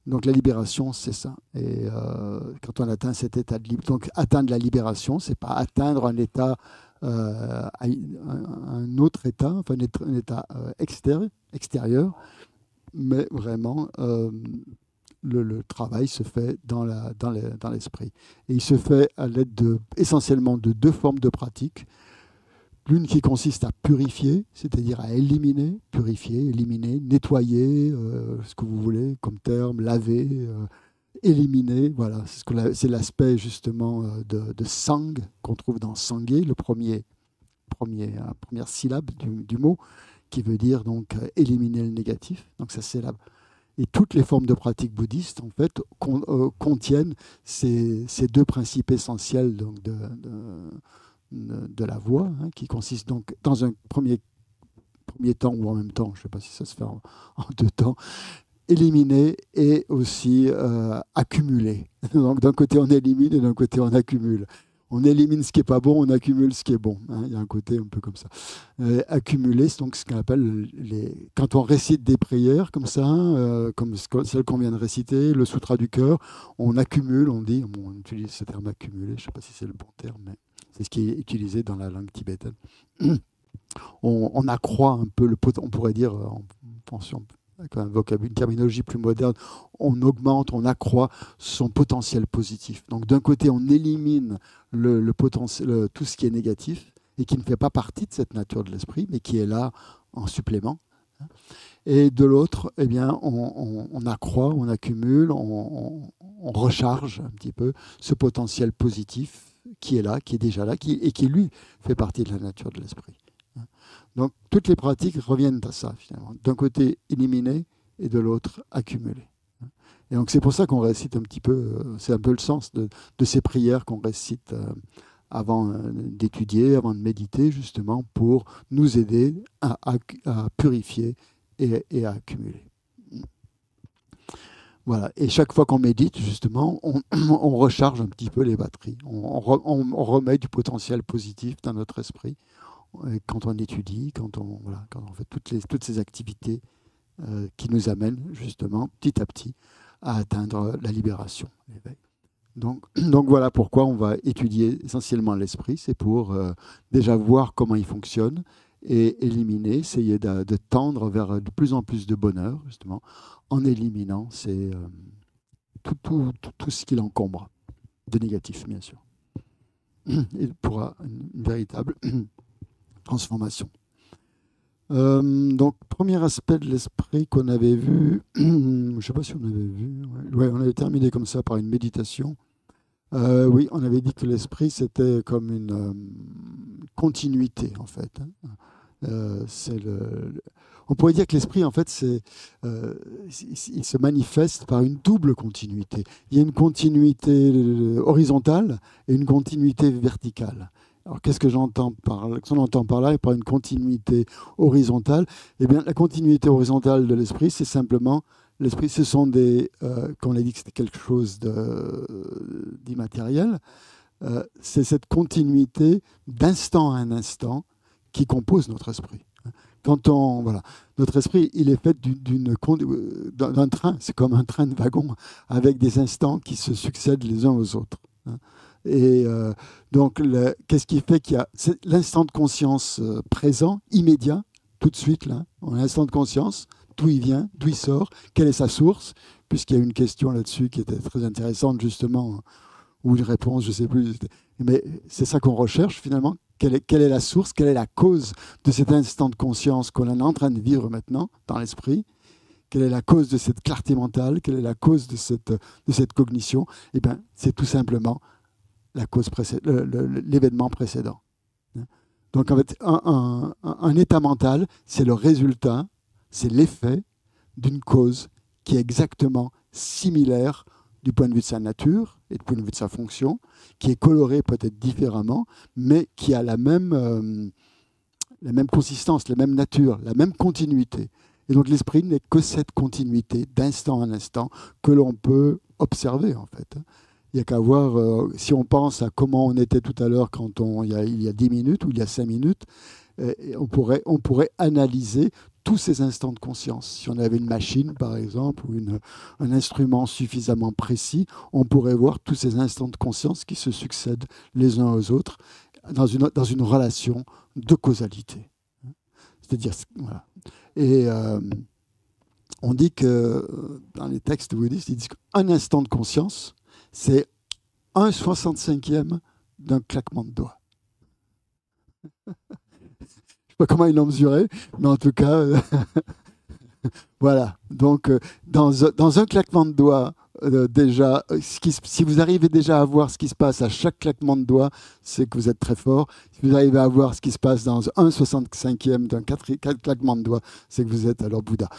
Donc la libération, c'est ça. Et quand on atteint cet état de libération, donc atteindre la libération, c'est pas atteindre un état, un autre état, enfin un état extérieur, mais vraiment le travail se fait dans l'esprit. Et il se fait à l'aide essentiellement de deux formes de pratique L'une qui consiste à purifier, c'est-à-dire à éliminer, purifier, éliminer, nettoyer, ce que vous voulez comme terme, laver, éliminer. Voilà, c'est l'aspect justement de sang qu'on trouve dans sanguer, première syllabe du mot, qui veut dire donc éliminer le négatif. Donc ça c'est et toutes les formes de pratiques bouddhistes en fait contiennent ces deux principes essentiels donc de la voie, hein, qui consiste donc dans un premier temps ou en même temps, je ne sais pas si ça se fait en deux temps, éliminer et aussi accumuler. Donc d'un côté on élimine et d'un côté on accumule. On élimine ce qui n'est pas bon, on accumule ce qui est bon. Hein, il y a un côté un peu comme ça. Accumuler, c'est donc ce qu'on appelle quand on récite des prières comme ça, comme celle qu'on vient de réciter, le Sutra du cœur, on accumule, on utilise ce terme accumuler, je ne sais pas si c'est le bon terme, mais c'est ce qui est utilisé dans la langue tibétaine. On accroît un peu on pourrait dire, en pension, avec un vocabulaire, une terminologie plus moderne, on augmente, on accroît son potentiel positif. Donc d'un côté, on élimine le potentiel, tout ce qui est négatif et qui ne fait pas partie de cette nature de l'esprit, mais qui est là en supplément. Et de l'autre, eh bien, on accroît, on accumule, on recharge un petit peu ce potentiel positif qui est là, qui est déjà là, et qui, lui, fait partie de la nature de l'esprit. Donc, toutes les pratiques reviennent à ça, finalement. D'un côté, éliminer, et de l'autre, accumuler. Et donc, c'est pour ça qu'on récite un petit peu, c'est un peu le sens de ces prières qu'on récite avant d'étudier, avant de méditer, justement, pour nous aider à purifier et à accumuler. Voilà. Et chaque fois qu'on médite, justement, on recharge un petit peu les batteries. On remet du potentiel positif dans notre esprit. Quand on étudie, quand on fait toutes ces activités qui nous amènent justement petit à petit à atteindre la libération, l'éveil. Donc voilà pourquoi on va étudier essentiellement l'esprit, c'est pour déjà voir comment il fonctionne et éliminer, essayer de tendre vers de plus en plus de bonheur, justement, en éliminant tout ce qui l'encombre, de négatif bien sûr. Et pour une véritable transformation. Donc, premier aspect de l'esprit qu'on avait vu, je ne sais pas si on avait vu, ouais, on avait terminé comme ça par une méditation. Oui, on avait dit que l'esprit, c'était comme une continuité, en fait. On pourrait dire que l'esprit, en fait, il se manifeste par une double continuité. Il y a une continuité horizontale et une continuité verticale. Alors, qu'est-ce que j'entends par là et par une continuité horizontale? Eh bien, la continuité horizontale de l'esprit, c'est simplement l'esprit. Ce sont quand on a dit que c'était quelque chose d'immatériel, c'est cette continuité d'instant à un instant qui compose notre esprit. Notre esprit, il est fait d'un train. C'est comme un train de wagon avec des instants qui se succèdent les uns aux autres. Et donc, qu'est-ce qui fait qu'il y a l'instant de conscience présent, immédiat, tout de suite, là, on a l'instant de conscience, d'où il vient, d'où il sort, quelle est sa source, puisqu'il y a une question là-dessus qui était très intéressante, justement, ou une réponse, je ne sais plus. Mais c'est ça qu'on recherche, finalement. Quelle est la source, quelle est la cause de cet instant de conscience qu'on est en train de vivre maintenant, dans l'esprit? Quelle est la cause de cette clarté mentale? Quelle est la cause de cette cognition? Eh bien, c'est tout simplement l'événement précédent. Donc, en fait, un état mental, c'est le résultat, c'est l'effet d'une cause qui est exactement similaire du point de vue de sa nature et du point de vue de sa fonction, qui est colorée peut-être différemment, mais qui a la même consistance, la même nature, la même continuité. Et donc, l'esprit n'est que cette continuité d'instant en instant que l'on peut observer, en fait. Il n'y a qu'à voir, si on pense à comment on était tout à l'heure il y a 10 minutes ou il y a 5 minutes, on pourrait analyser tous ces instants de conscience. Si on avait une machine, par exemple, ou un instrument suffisamment précis, on pourrait voir tous ces instants de conscience qui se succèdent les uns aux autres dans une relation de causalité. C'est-à-dire, voilà. Et on dit que, dans les textes bouddhistes, ils disent qu'un instant de conscience, c'est 1/65e d'un claquement de doigts. pas comment ils l'ont mesuré, mais en tout cas, voilà. Donc, dans un claquement de doigts, déjà, si vous arrivez déjà à voir ce qui se passe à chaque claquement de doigts, c'est que vous êtes très fort. Si vous arrivez à voir ce qui se passe dans un 65e d'un 4 claquement de doigts, c'est que vous êtes alors Bouddha.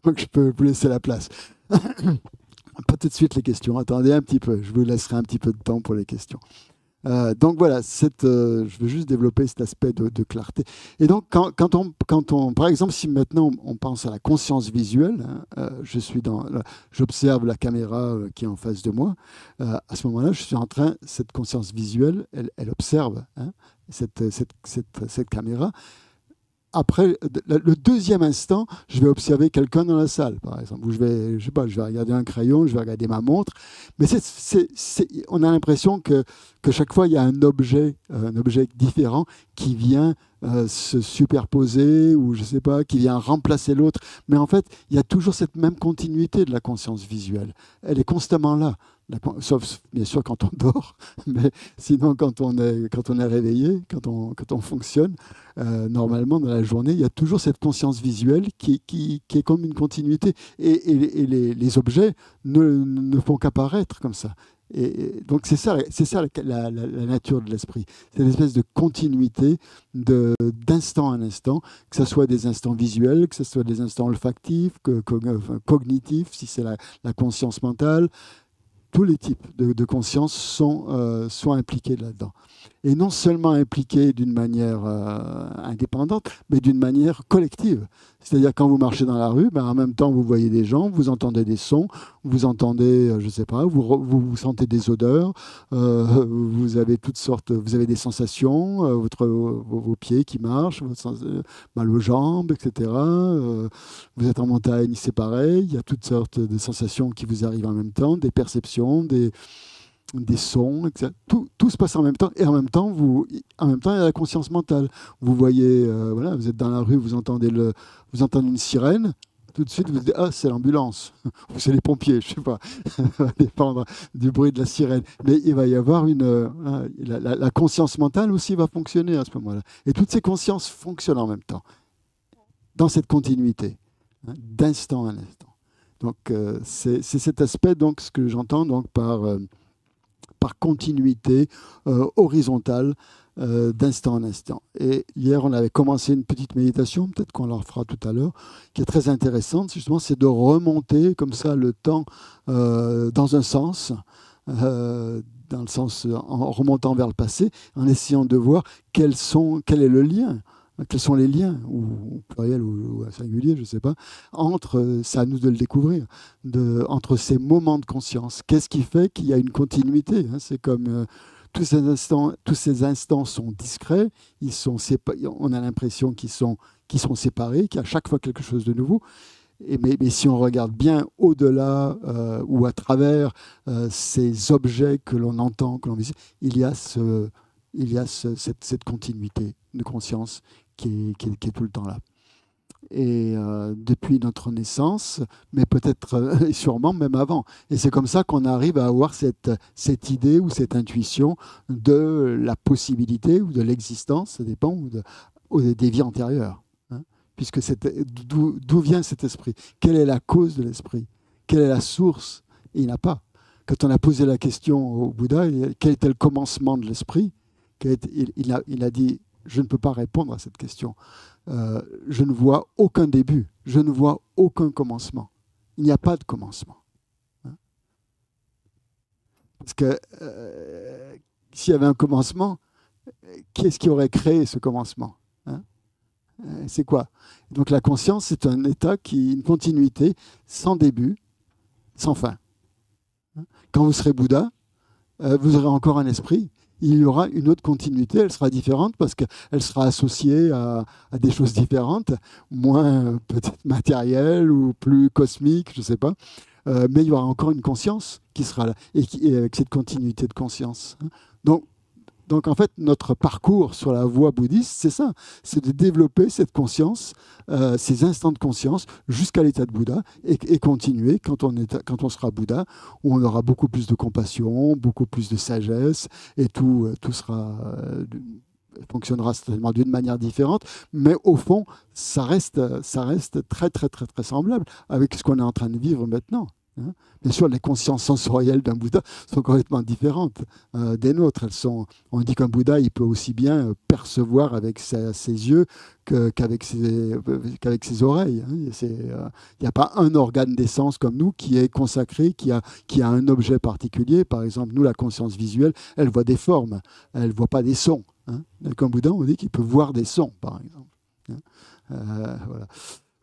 Donc, je peux vous laisser la place. Pas tout de suite les questions. Attendez un petit peu. Je vous laisserai un petit peu de temps pour les questions. Donc voilà, je veux juste développer cet aspect de clarté. Et donc, par exemple, si maintenant on pense à la conscience visuelle, hein, j'observe la caméra qui est en face de moi, à ce moment-là, je suis en train, cette conscience visuelle, elle observe, hein, cette caméra. Après, le deuxième instant, je vais observer quelqu'un dans la salle, par exemple, où je vais regarder un crayon, je vais regarder ma montre. Mais on a l'impression que chaque fois, il y a un objet différent qui vient se superposer, ou je ne sais pas, qui vient remplacer l'autre. Mais en fait, il y a toujours cette même continuité de la conscience visuelle. Elle est constamment là. Sauf bien sûr quand on dort, mais sinon quand on est réveillé, quand on fonctionne, normalement dans la journée, il y a toujours cette conscience visuelle qui est comme une continuité. Et les objets ne font qu'apparaître comme ça. Et donc c'est ça la nature de l'esprit. C'est une espèce de continuité d'instant en instant, que ce soit des instants visuels, que ce soit des instants olfactifs, cognitifs, si c'est la conscience mentale. Tous les types de conscience sont impliqués là-dedans. Et non seulement impliqués d'une manière indépendante, mais d'une manière collective. C'est-à-dire quand vous marchez dans la rue, en même temps vous voyez des gens, vous entendez des sons, vous entendez, je ne sais pas, vous sentez des odeurs, vous avez toutes sortes, vous avez des sensations, vos pieds qui marchent, mal aux jambes, etc. Vous êtes en montagne, c'est pareil, il y a toutes sortes de sensations qui vous arrivent en même temps, des perceptions, des sons, etc. Tout se passe en même temps, et en même temps, il y a la conscience mentale. Vous voyez, voilà, vous êtes dans la rue, vous entendez une sirène, tout de suite vous dites ah, c'est l'ambulance ou c'est les pompiers, je sais pas, ça va dépendre du bruit de la sirène. Mais il va y avoir la conscience mentale aussi va fonctionner à ce moment-là. Et toutes ces consciences fonctionnent en même temps, dans cette continuité, hein, d'instant en instant. Donc c'est cet aspect, donc ce que j'entends donc par continuité horizontale d'instant en instant. Et hier, on avait commencé une petite méditation, peut-être qu'on la refera tout à l'heure, qui est très intéressante, justement, c'est de remonter comme ça le temps dans un sens, dans le sens en remontant vers le passé, en essayant de voir quel est le lien. Quels sont les liens, ou pluriel ou singulier, je ne sais pas, c'est à nous de le découvrir, entre ces moments de conscience. Qu'est-ce qui fait qu'il y a une continuité, hein? C'est comme tous ces instants sont discrets, on a l'impression qu'ils sont séparés, qu'il y a à chaque fois quelque chose de nouveau. Mais si on regarde bien au-delà ou à travers ces objets que l'on entend, que l'on visite, il y a cette continuité de conscience qui est tout le temps là. Et depuis notre naissance, mais peut-être et sûrement même avant. Et c'est comme ça qu'on arrive à avoir cette idée ou cette intuition de la possibilité ou de l'existence, ça dépend, des vies antérieures. Hein, puisque d'où vient cet esprit? Quelle est la cause de l'esprit? Quelle est la source? Et il n'y en a pas. Quand on a posé la question au Bouddha, quel était le commencement de l'esprit? Il a dit, je ne peux pas répondre à cette question. Je ne vois aucun début, je ne vois aucun commencement. Il n'y a pas de commencement. Hein? Parce que s'il y avait un commencement, qui est-ce qui aurait créé ce commencement? Hein? C'est quoi? Donc la conscience, c'est un état une continuité sans début, sans fin. Hein? Quand vous serez Bouddha, vous aurez encore un esprit. Il y aura une autre continuité, elle sera différente parce qu'elle sera associée à des choses différentes, moins peut-être matérielles ou plus cosmiques, je ne sais pas. Mais il y aura encore une conscience qui sera là, et avec cette continuité de conscience. Donc en fait, notre parcours sur la voie bouddhiste, c'est ça, c'est de développer cette conscience, ces instants de conscience jusqu'à l'état de Bouddha et continuer quand on sera Bouddha, où on aura beaucoup plus de compassion, beaucoup plus de sagesse et tout sera fonctionnera certainement d'une manière différente, mais au fond, ça reste très, très, très, très semblable avec ce qu'on est en train de vivre maintenant. Hein. Bien sûr, les consciences sensorielles d'un Bouddha sont complètement différentes des nôtres. On dit qu'un Bouddha, il peut aussi bien percevoir avec ses yeux qu'avec ses oreilles. Hein. Il n'y a pas un organe des sens comme nous qui est consacré, qui a un objet particulier. Par exemple, nous, la conscience visuelle, elle voit des formes, elle ne voit pas des sons. Hein. Donc, un Bouddha, on dit qu'il peut voir des sons, par exemple. Hein. Voilà.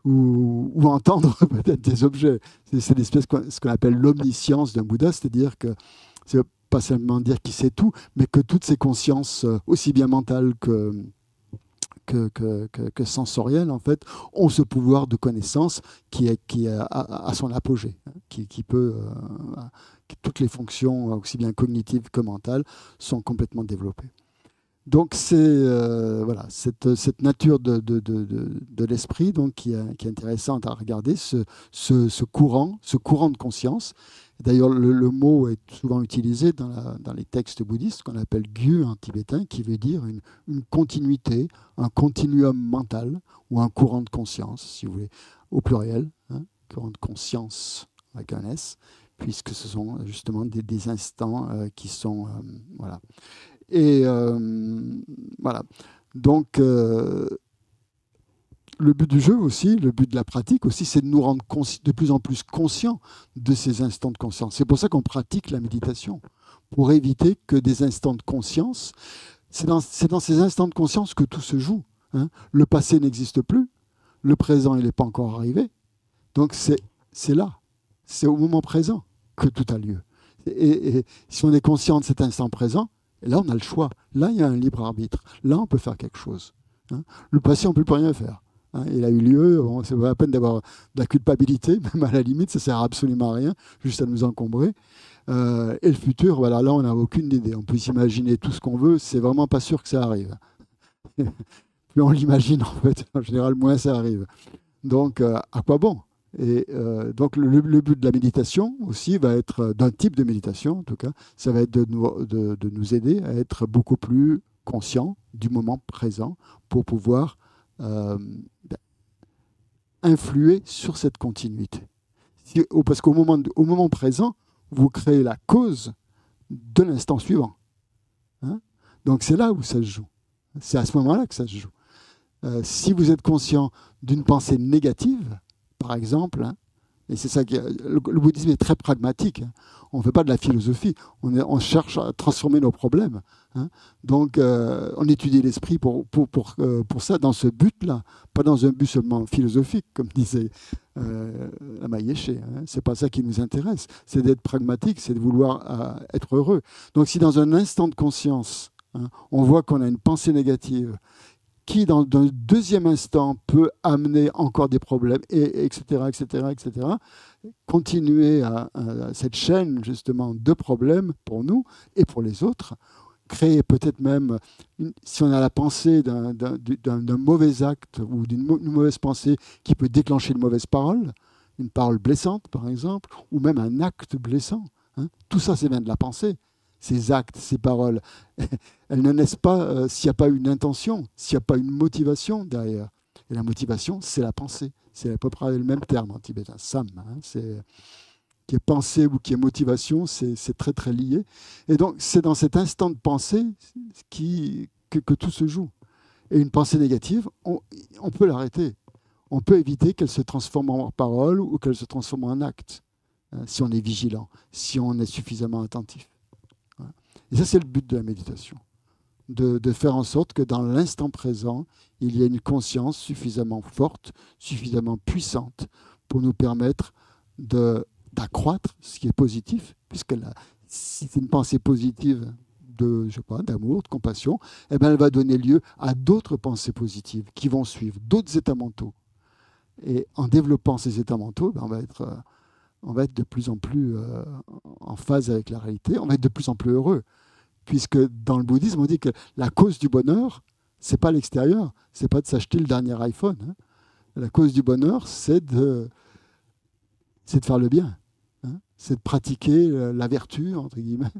Ou entendre peut-être des objets. C'est l'espèce, ce qu'on appelle l'omniscience d'un Bouddha, c'est-à-dire que c'est pas seulement dire qu'il sait tout, mais que toutes ces consciences, aussi bien mentales que sensorielles, en fait, ont ce pouvoir de connaissance qui est à son apogée, hein, qui peut... toutes les fonctions, aussi bien cognitives que mentales, sont complètement développées. Donc c'est voilà, cette nature de l'esprit donc, qui est intéressante à regarder, ce courant de conscience. D'ailleurs, le mot est souvent utilisé dans les textes bouddhistes, qu'on appelle gyu en tibétain, qui veut dire une continuité, un continuum mental, ou un courant de conscience, si vous voulez, au pluriel, hein, courant de conscience avec un S, puisque ce sont justement des instants qui sont... voilà. Et voilà. Donc, le but du jeu aussi, le but de la pratique aussi, c'est de nous rendre de plus en plus conscients de ces instants de conscience. C'est pour ça qu'on pratique la méditation, pour éviter que des instants de conscience, c'est dans ces instants de conscience que tout se joue. Hein. Le passé n'existe plus, le présent, il n'est pas encore arrivé. Donc, c'est là, c'est au moment présent que tout a lieu. Et si on est conscient de cet instant présent, et là, on a le choix. Là, il y a un libre arbitre. Là, on peut faire quelque chose. Hein. Le passé, on ne peut plus rien faire. Hein. Il a eu lieu, c'est pas la peine d'avoir de la culpabilité, même à la limite, ça ne sert absolument à rien, juste à nous encombrer. Et le futur, voilà, là, on n'a aucune idée. On peut s'imaginer tout ce qu'on veut, c'est vraiment pas sûr que ça arrive. Plus on l'imagine, en fait, en général, moins ça arrive. Donc, à quoi bon? Et donc le but de la méditation aussi va être, d'un type de méditation en tout cas, ça va être de nous aider à être beaucoup plus conscients du moment présent pour pouvoir influer sur cette continuité. Parce qu'au moment présent, vous créez la cause de l'instant suivant. Hein. Donc c'est là où ça se joue. C'est à ce moment-là que ça se joue. Si vous êtes conscient d'une pensée négative, par exemple, hein, et c'est ça le bouddhisme est très pragmatique. Hein. On ne fait pas de la philosophie, on cherche à transformer nos problèmes. Hein. Donc, on étudie l'esprit pour ça, dans ce but-là, pas dans un but seulement philosophique, comme disait Lama Yeshe. Hein. C'est pas ça qui nous intéresse. C'est d'être pragmatique, c'est de vouloir être heureux. Donc, si dans un instant de conscience, hein, on voit qu'on a une pensée négative, qui, dans un deuxième instant, peut amener encore des problèmes, etc., etc., etc., continuer à cette chaîne, justement, de problèmes pour nous et pour les autres, créer peut-être même, si on a la pensée d'un mauvais acte ou d'une mauvaise pensée qui peut déclencher une mauvaise parole, une parole blessante, par exemple, ou même un acte blessant. Hein, tout ça, c'est bien de la pensée. Ces actes, ces paroles, elles ne naissent pas s'il n'y a pas une intention, s'il n'y a pas une motivation derrière. Et la motivation, c'est la pensée. C'est à peu près le même terme en tibétain, sam. Hein, qui est pensée ou qui est motivation, c'est très très lié. Et donc, c'est dans cet instant de pensée que tout se joue. Et une pensée négative, on peut l'arrêter. On peut éviter qu'elle se transforme en parole ou qu'elle se transforme en acte, hein, si on est vigilant, si on est suffisamment attentif. Et ça, c'est le but de la méditation, de faire en sorte que dans l'instant présent, il y ait une conscience suffisamment forte, suffisamment puissante pour nous permettre d'accroître ce qui est positif, puisque si c'est une pensée positive d'amour, de compassion, eh bien, elle va donner lieu à d'autres pensées positives qui vont suivre, d'autres états mentaux. Et en développant ces états mentaux, on va être de plus en plus en phase avec la réalité, on va être de plus en plus heureux. Puisque dans le bouddhisme, on dit que la cause du bonheur, c'est pas l'extérieur, c'est pas de s'acheter le dernier iPhone. Hein. La cause du bonheur, c'est de faire le bien. Hein. C'est de pratiquer la vertu, entre guillemets.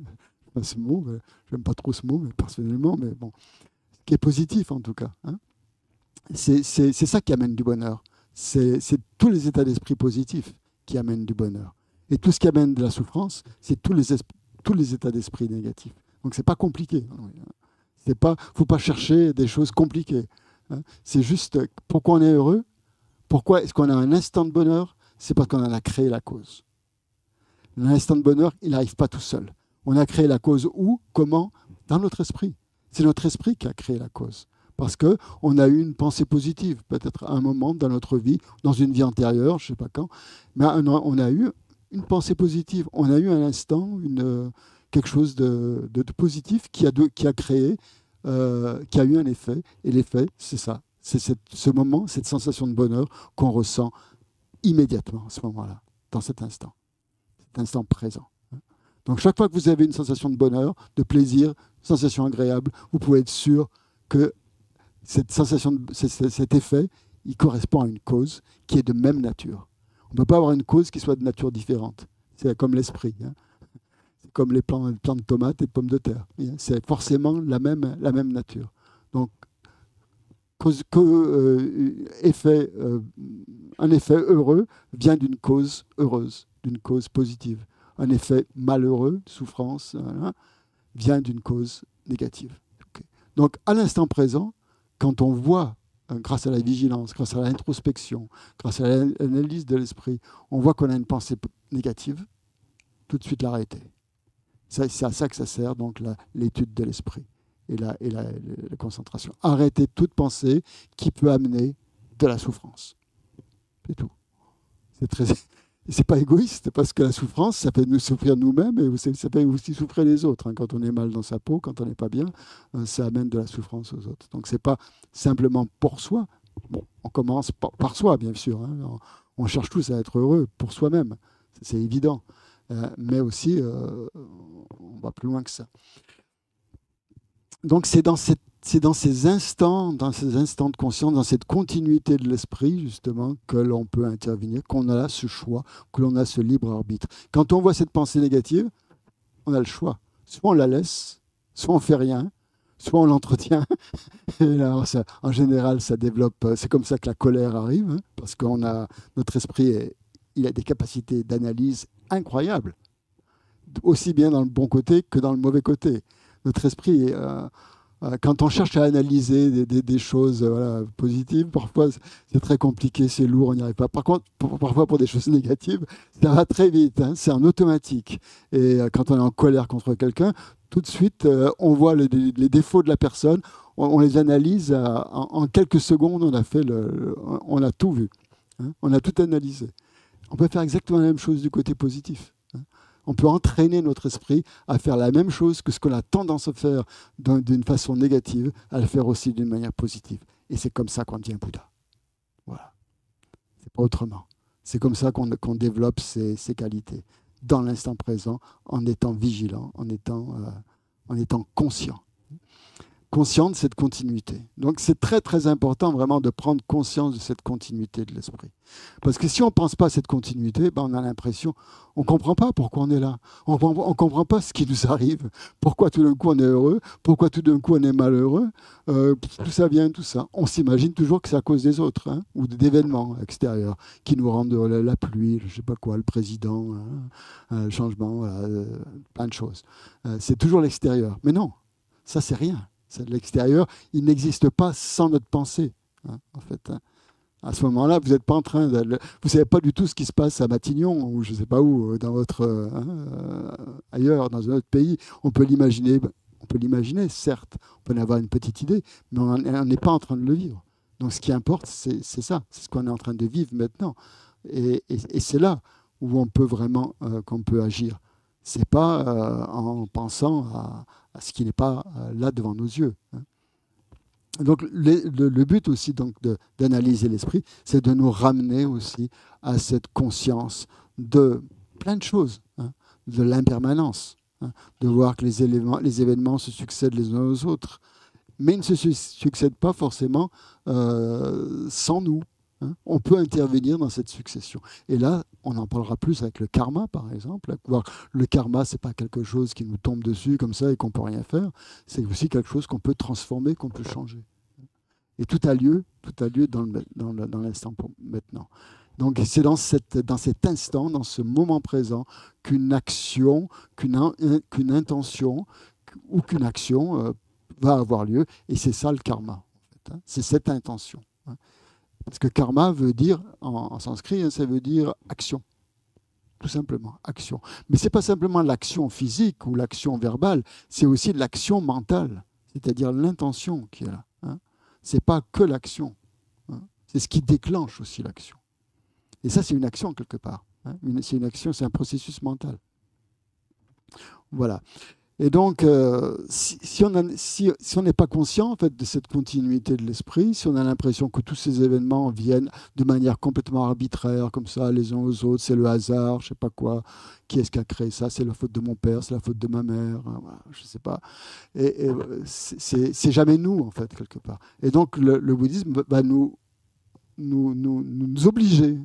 Ce mot, je n'aime pas trop ce mot, mais personnellement, mais bon, qui est positif en tout cas. Hein. C'est ça qui amène du bonheur. C'est tous les états d'esprit positifs qui amènent du bonheur. Et tout ce qui amène de la souffrance, c'est tous les états d'esprit négatifs. Donc c'est pas compliqué. Il ne faut pas chercher des choses compliquées. Hein. C'est juste pourquoi on est heureux, pourquoi est-ce qu'on a un instant de bonheur, c'est parce qu'on en a créé la cause. L'instant de bonheur, il n'arrive pas tout seul. On a créé la cause où, comment? Dans notre esprit. C'est notre esprit qui a créé la cause. Parce qu'on a eu une pensée positive, peut-être à un moment dans notre vie, dans une vie antérieure, je ne sais pas quand, mais on a eu une pensée positive. On a eu un instant, quelque chose de positif qui a créé, qui a eu un effet. Et l'effet, c'est ça. C'est ce moment, cette sensation de bonheur qu'on ressent immédiatement à ce moment-là, dans cet instant présent. Donc chaque fois que vous avez une sensation de bonheur, de plaisir, sensation agréable, vous pouvez être sûr que cette sensation, cet effet, il correspond à une cause qui est de même nature. On ne peut pas avoir une cause qui soit de nature différente. C'est comme l'esprit. Hein. C'est comme les plants de tomates et de pommes de terre. C'est forcément la même nature. Donc, un effet heureux vient d'une cause heureuse, d'une cause positive. Un effet malheureux, souffrance, vient d'une cause négative. Okay. Donc, à l'instant présent, quand on voit, grâce à la vigilance, grâce à l'introspection, grâce à l'analyse de l'esprit, on voit qu'on a une pensée négative, tout de suite l'arrêter. C'est à ça que ça sert, donc, l'étude de l'esprit et la concentration. Arrêter toute pensée qui peut amener de la souffrance. C'est tout. C'est pas égoïste, parce que la souffrance, ça fait nous souffrir nous-mêmes et ça fait aussi souffrir les autres. Hein. Quand on est mal dans sa peau, quand on n'est pas bien, ça amène de la souffrance aux autres. Donc c'est pas simplement pour soi. Bon, on commence par soi, bien sûr. Hein. On cherche tous à être heureux pour soi-même, c'est évident. Mais aussi, on va plus loin que ça. Donc c'est dans ces instants de conscience, dans cette continuité de l'esprit, justement, que l'on peut intervenir, qu'on a ce choix, que l'on a ce libre arbitre. Quand on voit cette pensée négative, on a le choix. Soit on la laisse, soit on fait rien, soit on l'entretient. Et alors en général, ça développe. C'est comme ça que la colère arrive, hein, parce que notre esprit, il a des capacités d'analyse incroyables, aussi bien dans le bon côté que dans le mauvais côté. Notre esprit, quand on cherche à analyser des choses positives, parfois c'est très compliqué, c'est lourd, on n'y arrive pas. Par contre, parfois pour des choses négatives, ça va très vite, hein, c'est en automatique. Et quand on est en colère contre quelqu'un, tout de suite, on voit les défauts de la personne, on les analyse, en quelques secondes, on a tout vu, hein, on a tout analysé. On peut faire exactement la même chose du côté positif. Hein. On peut entraîner notre esprit à faire la même chose que ce qu'on a tendance à faire d'une façon négative, à le faire aussi d'une manière positive. Et c'est comme ça qu'on devient Bouddha. Voilà. C'est pas autrement. C'est comme ça qu'on développe ces qualités, dans l'instant présent, en étant vigilant, en étant conscient. Conscient de cette continuité. Donc c'est très très important vraiment de prendre conscience de cette continuité de l'esprit. Parce que si on ne pense pas à cette continuité, on a l'impression, on ne comprend pas pourquoi on est là. On ne comprend pas ce qui nous arrive. Pourquoi tout d'un coup on est heureux, pourquoi tout d'un coup on est malheureux, tout ça vient, tout ça. On s'imagine toujours que c'est à cause des autres, hein, ou d'événements extérieurs qui nous rendent la pluie, je ne sais pas quoi, le président, le changement, plein de choses. C'est toujours l'extérieur. Mais non, ça c'est rien. C'est de l'extérieur, il n'existe pas sans notre pensée. Hein, en fait, hein. À ce moment-là, vous n'êtes pas en train de... Vous ne savez pas du tout ce qui se passe à Matignon ou je ne sais pas où, dans ailleurs, dans un autre pays. On peut l'imaginer, certes. On peut en avoir une petite idée, mais on n'est pas en train de le vivre. Donc ce qui importe, c'est ça. C'est ce qu'on est en train de vivre maintenant. Et c'est là où on peut vraiment qu'on peut agir. Ce n'est pas en pensant à ce qui n'est pas là devant nos yeux. Hein. Donc le but aussi donc, d'analyser l'esprit, c'est de nous ramener aussi à cette conscience de plein de choses, hein, de l'impermanence, hein, de voir que les événements se succèdent les uns aux autres, mais ils ne se succèdent pas forcément sans nous. Hein. On peut intervenir dans cette succession. Et là, on en parlera plus avec le karma, par exemple. Le karma, ce n'est pas quelque chose qui nous tombe dessus comme ça et qu'on ne peut rien faire. C'est aussi quelque chose qu'on peut transformer, qu'on peut changer. Et tout a lieu dans l'instant maintenant. Donc c'est dans cet instant, dans ce moment présent, qu'une action, qu'une intention ou qu'une action va avoir lieu. Et c'est ça le karma. En fait, hein. C'est cette intention. Hein. Parce que karma veut dire, en sanskrit, ça veut dire action. Tout simplement, action. Mais ce n'est pas simplement l'action physique ou l'action verbale, c'est aussi l'action mentale, c'est-à-dire l'intention qui est là. Hein. Ce n'est pas que l'action. Hein. C'est ce qui déclenche aussi l'action. Et ça, c'est une action quelque part. Hein. C'est une action, c'est un processus mental. Voilà. Et donc, si on n'est pas conscient en fait, de cette continuité de l'esprit, si on a l'impression que tous ces événements viennent de manière complètement arbitraire, comme ça, les uns aux autres, c'est le hasard, je ne sais pas quoi, qui est-ce qui a créé ça, c'est la faute de mon père, c'est la faute de ma mère, voilà, je ne sais pas. Et c'est jamais nous, en fait, quelque part. Et donc, le bouddhisme va nous obliger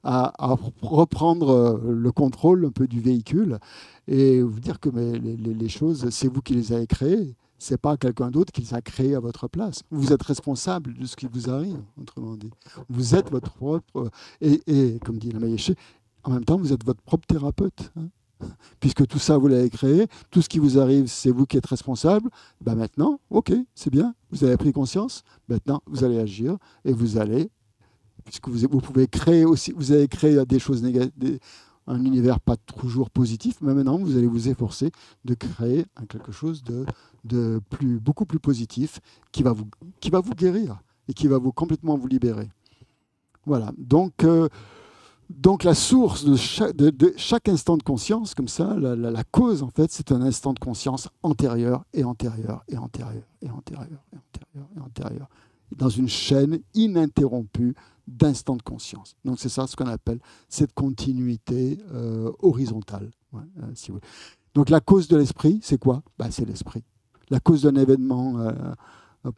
à reprendre le contrôle un peu du véhicule et vous dire que les choses, c'est vous qui les avez créées, c'est pas quelqu'un d'autre qui les a créées à votre place. Vous êtes responsable de ce qui vous arrive, autrement dit. Vous êtes votre propre... Et comme dit Lama Yeshe, en même temps, vous êtes votre propre thérapeute. Hein. Puisque tout ça, vous l'avez créé, tout ce qui vous arrive, c'est vous qui êtes responsable, ben maintenant, ok, c'est bien, vous avez pris conscience, maintenant, vous allez agir et vous allez, puisque vous pouvez créer aussi, vous avez créé des choses négatives, un univers pas toujours positif, mais maintenant, vous allez vous efforcer de créer quelque chose de beaucoup plus positif qui va vous guérir et qui va complètement vous libérer. Voilà, donc la source de chaque instant de conscience, comme ça, la cause, en fait, c'est un instant de conscience antérieur et antérieur et antérieur et antérieur et antérieur et antérieur, dans une chaîne ininterrompue d'instants de conscience. Donc c'est ça ce qu'on appelle cette continuité horizontale. Ouais, si vous voulez. Donc la cause de l'esprit, c'est quoi? C'est l'esprit. La cause d'un événement,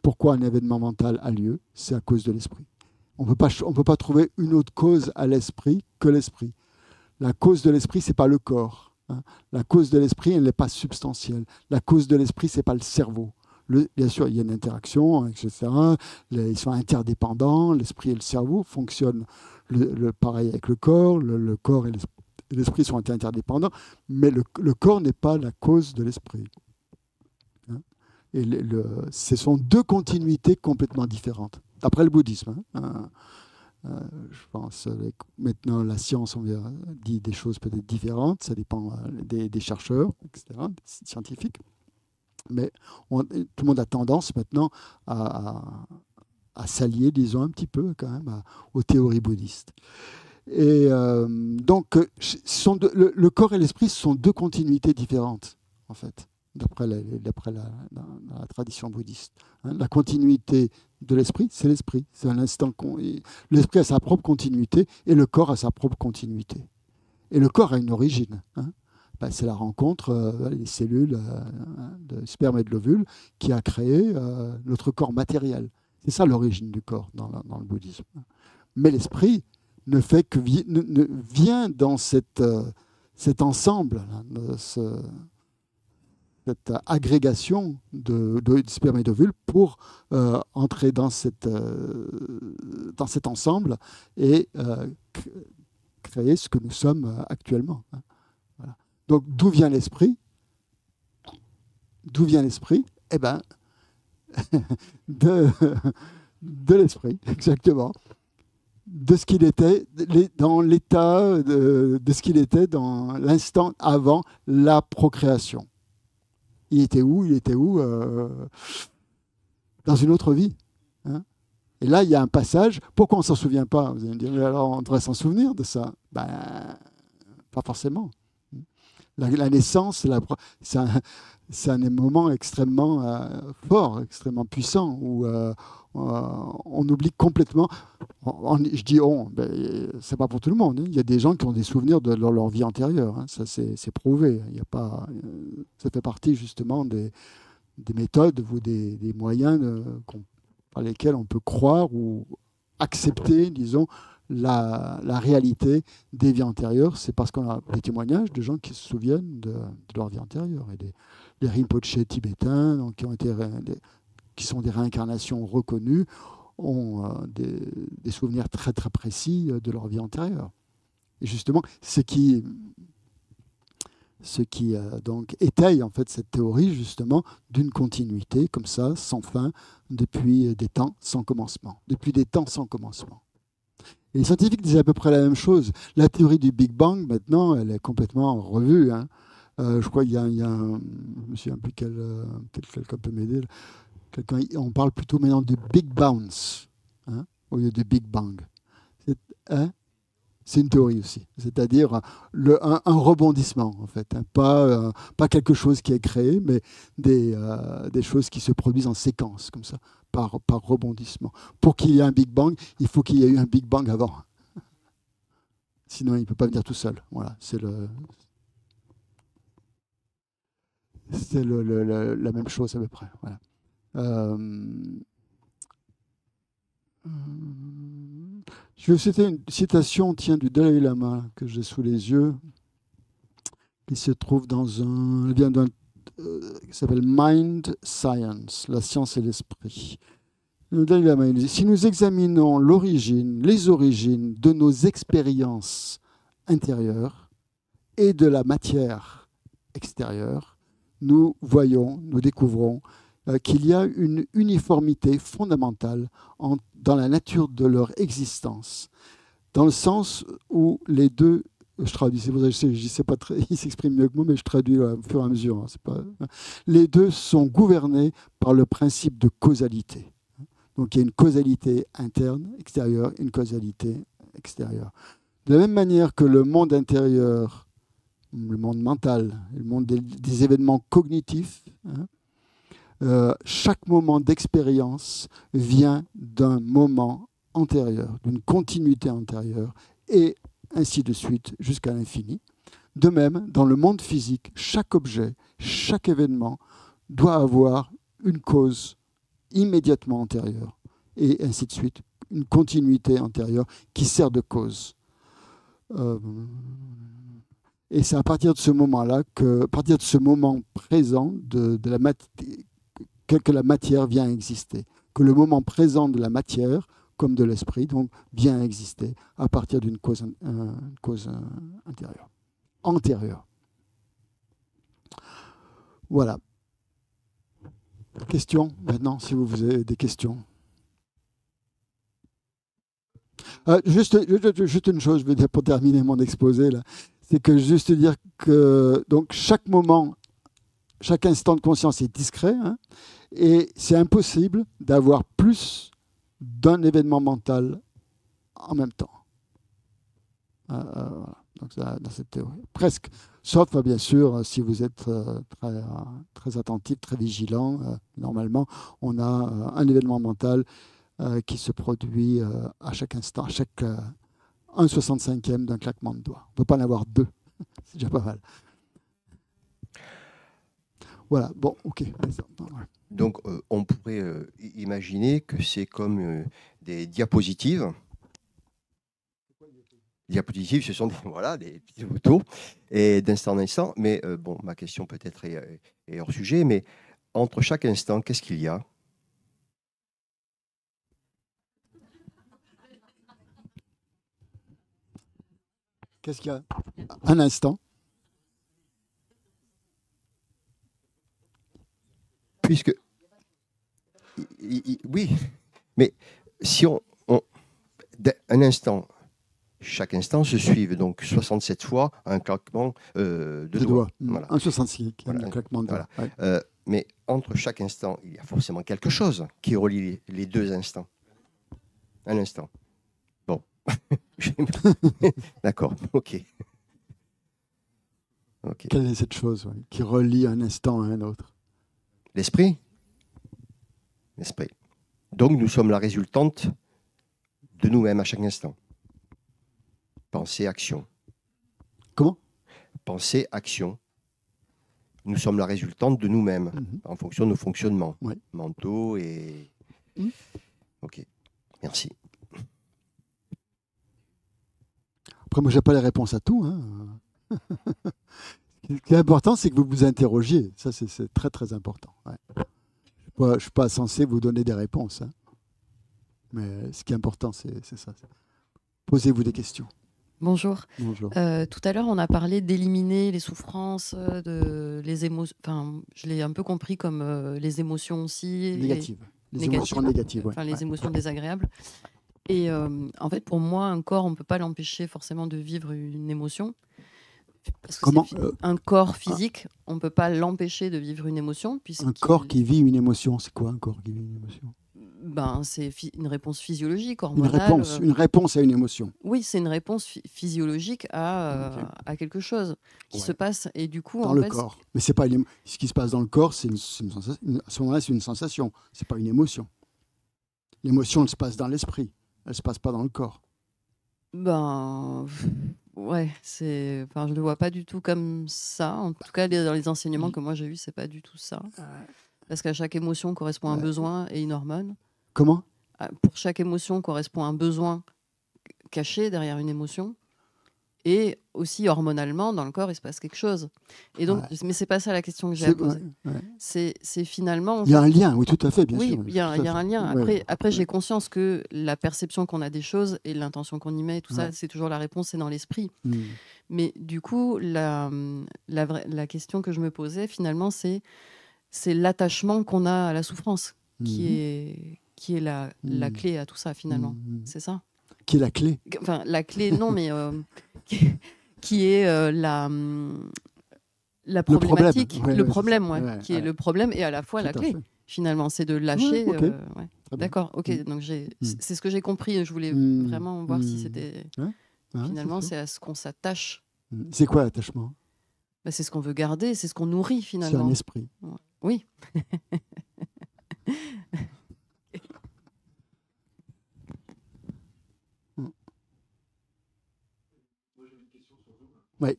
pourquoi un événement mental a lieu? C'est à cause de l'esprit. On ne peut pas trouver une autre cause à l'esprit que l'esprit. La cause de l'esprit, ce n'est pas le corps. Hein. La cause de l'esprit, elle n'est pas substantielle. La cause de l'esprit, ce n'est pas le cerveau. Bien sûr, il y a une interaction, etc. Ils sont interdépendants. L'esprit et le cerveau fonctionnent pareil avec le corps. Le corps et l'esprit sont interdépendants. Mais le corps n'est pas la cause de l'esprit. Hein. Et ce sont deux continuités complètement différentes. D'après le bouddhisme. Hein. Je pense maintenant la science dit des choses peut-être différentes, ça dépend des chercheurs, etc., des scientifiques. Mais tout le monde a tendance maintenant à s'allier, disons, un petit peu quand même aux théories bouddhistes. Et donc, le corps et l'esprit sont deux continuités différentes, en fait, d'après la tradition bouddhiste. Hein. La continuité de l'esprit, c'est l'esprit. C'est un instant. L'esprit a sa propre continuité et le corps a sa propre continuité. Et le corps a une origine. Hein. C'est la rencontre des cellules de sperme et de l'ovule qui a créé notre corps matériel. C'est ça l'origine du corps dans le bouddhisme. Mais l'esprit ne fait que vient dans cet ensemble, là, cette agrégation de sperme et d'ovule pour entrer dans cet ensemble et créer ce que nous sommes actuellement. Voilà. Donc, d'où vient l'esprit? D'où vient l'esprit? Eh bien, de l'esprit, exactement. De ce qu'il était dans l'état de ce qu'il était dans l'instant avant la procréation. Il était où? Dans une autre vie. Hein. Et là, il y a un passage. Pourquoi on ne s'en souvient pas? Vous allez me dire, mais alors on devrait s'en souvenir de ça. Pas forcément. La naissance, c'est un moment extrêmement fort, extrêmement puissant, où on oublie complètement. Je dis on, c'est pas pour tout le monde. Hein. Il y a des gens qui ont des souvenirs de leur vie antérieure. Hein. Ça, c'est prouvé. Il y a pas, ça fait partie justement des méthodes ou des moyens par lesquels on peut croire ou accepter, disons, la réalité des vies antérieures. C'est parce qu'on a des témoignages de gens qui se souviennent de leur vie antérieure. Et les Rinpoché tibétains, donc, qui sont des réincarnations reconnues, ont des souvenirs très très précis de leur vie antérieure. Et justement, ce qui donc étaye en fait cette théorie justement d'une continuité comme ça, sans fin, depuis des temps sans commencement. Depuis des temps sans commencement. Et les scientifiques disaient à peu près la même chose. La théorie du Big Bang, maintenant, elle est complètement revue. Hein. Je crois qu'il y a un... Je me souviens plus peut-être quelqu'un peut m'aider. On parle plutôt maintenant de Big Bounce, hein, au lieu de Big Bang. C'est une théorie aussi, c'est-à-dire un rebondissement, en fait. Hein. Pas quelque chose qui est créé, mais des choses qui se produisent en séquence, comme ça, par rebondissement. Pour qu'il y ait un Big Bang, il faut qu'il y ait eu un Big Bang avant. Sinon, il ne peut pas venir tout seul. Voilà, c'est la même chose à peu près. Voilà. Je vais citer une citation du Dalai Lama que j'ai sous les yeux, qui se trouve elle vient qui s'appelle Mind Science, la science et l'esprit. Le Dalai Lama, il dit, si nous examinons les origines de nos expériences intérieures et de la matière extérieure, nous découvrons qu'il y a une uniformité fondamentale dans la nature de leur existence, dans le sens où les deux, je traduis, c'est pour ça que je sais pas très, il s'exprime mieux que moi, mais je traduis au fur et à mesure. Les deux sont gouvernés par le principe de causalité. Donc il y a une causalité interne, extérieure, une causalité extérieure. De la même manière que le monde intérieur, le monde mental, le monde des événements cognitifs, chaque moment d'expérience vient d'un moment antérieur, d'une continuité antérieure, et ainsi de suite jusqu'à l'infini. De même, dans le monde physique, chaque objet, chaque événement doit avoir une cause immédiatement antérieure, et ainsi de suite, une continuité antérieure qui sert de cause. Et c'est à partir de ce moment-là, à partir de ce moment présent que la matière vient exister, que le moment présent de la matière, comme de l'esprit, donc vient exister à partir d'une cause antérieure. Voilà. Questions maintenant, si vous avez des questions. Juste une chose, je vais dire pour terminer mon exposé là, c'est que juste dire que donc chaque moment, chaque instant de conscience est discret, hein, et c'est impossible d'avoir plus d'un événement mental en même temps. Voilà. Donc dans cette théorie, presque, sauf bien sûr si vous êtes très attentif, très vigilant. Normalement, on a un événement mental qui se produit à chaque instant, à chaque 1/65e d'un claquement de doigts. On ne peut pas en avoir deux, c'est déjà pas mal. Voilà, bon, ok. Donc, on pourrait imaginer que c'est comme des diapositives. Les diapositives, ce sont des petites photos et d'instant en instant. Mais bon, ma question peut-être est hors sujet, mais entre chaque instant, qu'est-ce qu'il y a? Qu'est-ce qu'il y a? Un instant. Puisque, oui, mais si un instant, chaque instant se suive donc 67 fois un claquement de doigts. Voilà. Un 66, voilà, un claquement de doigts. Voilà. Ouais. Mais entre chaque instant, il y a forcément quelque chose qui relie les deux instants. Un instant. Bon. D'accord, ok. Quelle est cette chose qui relie un instant à un autre? L'esprit. L'esprit. Donc nous sommes la résultante de nous-mêmes à chaque instant. Pensée, action. Comment? Pensée, action. Nous sommes la résultante de nous-mêmes en fonction de nos fonctionnements mentaux et... Ok, merci. Après, moi, j'ai pas les réponses à tout. Hein. Ce qui est important, c'est que vous vous interrogiez. Ça, c'est très, très important. Ouais. Je ne suis pas censé vous donner des réponses. Hein. Mais ce qui est important, c'est ça. Posez-vous des questions. Bonjour. Bonjour. Tout à l'heure, on a parlé d'éliminer les souffrances, les émotions. Enfin, je l'ai un peu compris comme les émotions aussi. Négatives. Les émotions négatives. Ouais. Enfin, les émotions désagréables. Et en fait, pour moi, un corps, on ne peut pas l'empêcher forcément de vivre une émotion. Parce que Comment un corps physique, on ne peut pas l'empêcher de vivre une émotion. Un corps qui vit une émotion, c'est quoi un corps qui vit une émotion? Ben, c'est une réponse physiologique, hormonale. Une réponse à une émotion. Oui, c'est une réponse physiologique à quelque chose qui se passe. Et du coup, dans le corps. Mais c'est pas ce qui se passe dans le corps, c'est une sensation. À ce moment-là, c'est une sensation. C'est pas une émotion. L'émotion, elle se passe dans l'esprit. Elle se passe pas dans le corps. Ben, ouais, enfin, je le vois pas du tout comme ça. En tout cas, dans les enseignements que moi j'ai eus, c'est pas du tout ça. Parce qu'à chaque émotion correspond un besoin et une hormone. Comment? Pour chaque émotion correspond un besoin caché derrière une émotion. Et aussi, hormonalement, dans le corps, il se passe quelque chose. Et donc, mais c'est pas ça la question que j'ai à poser. C'est finalement... Il y a un lien, oui, tout à fait, bien sûr. Oui, il y a un lien. Après j'ai conscience que la perception qu'on a des choses et l'intention qu'on y met, tout ça, c'est toujours la réponse, c'est dans l'esprit. Mais du coup, la question que je me posais, finalement, c'est l'attachement qu'on a à la souffrance qui est la clé à tout ça, finalement. C'est ça? Qui est la clé? Enfin, la clé, non, mais qui est la problématique, le problème, qui est le problème et à la fois la clé. Finalement, c'est de lâcher. D'accord, ok. Donc c'est ce que j'ai compris. Je voulais vraiment voir si c'était. Finalement, c'est à ce qu'on s'attache. C'est quoi l'attachement? C'est ce qu'on veut garder, c'est ce qu'on nourrit finalement. C'est un esprit. Oui. Oui.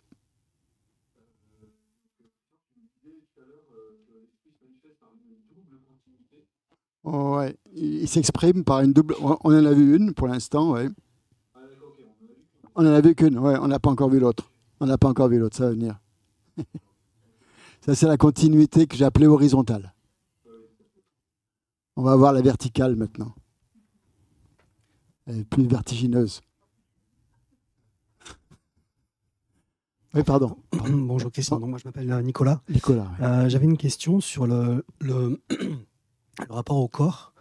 Ouais. Il s'exprime par une double. On en a vu une pour l'instant, ouais. On en a vu qu'une, ouais. On n'a pas encore vu l'autre. On n'a pas encore vu l'autre, ça va venir. Ça, c'est la continuité que j'ai appelée horizontale. On va voir la verticale maintenant. Elle est plus vertigineuse. Oui, pardon. Bonjour, question. Donc, moi, je m'appelle Nicolas. Nicolas. Ouais. J'avais une question sur le rapport au corps.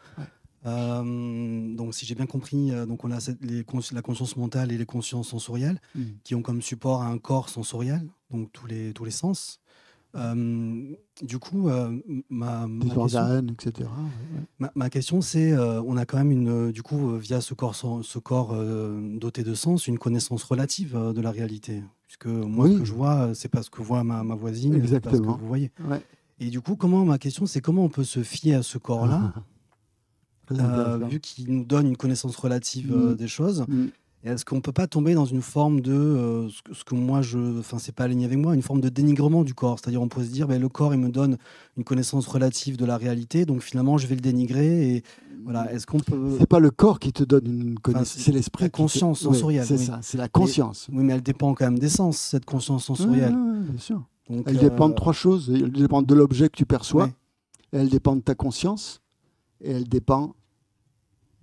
Donc, si j'ai bien compris, donc on a la conscience mentale et les consciences sensorielles qui ont comme support un corps sensoriel, donc tous les sens. Du coup, des organes, etc. Ma question, c'est, on a quand même du coup, via ce corps doté de sens, une connaissance relative de la réalité. Puisque moi, ce que je vois, c'est pas ce que voit ma voisine, c'est pas ce que vous voyez. Ouais. Et du coup, ma question, c'est comment on peut se fier à ce corps-là, vu qu'il nous donne une connaissance relative des choses. Et est-ce qu'on ne peut pas tomber dans une forme de, ce que moi, c'est pas aligné avec moi, une forme de dénigrement du corps? C'est-à-dire, on pourrait se dire, le corps, il me donne une connaissance relative de la réalité, donc finalement, je vais le dénigrer. Et voilà, est-ce qu'on peut... C'est pas le corps qui te donne une connaissance, c'est l'esprit. La conscience sensorielle. C'est ça, c'est la conscience. Oui, mais elle dépend quand même des sens, cette conscience sensorielle. Bien sûr. Donc, elle dépend de trois choses. Elle dépend de l'objet que tu perçois, elle dépend de ta conscience, et elle dépend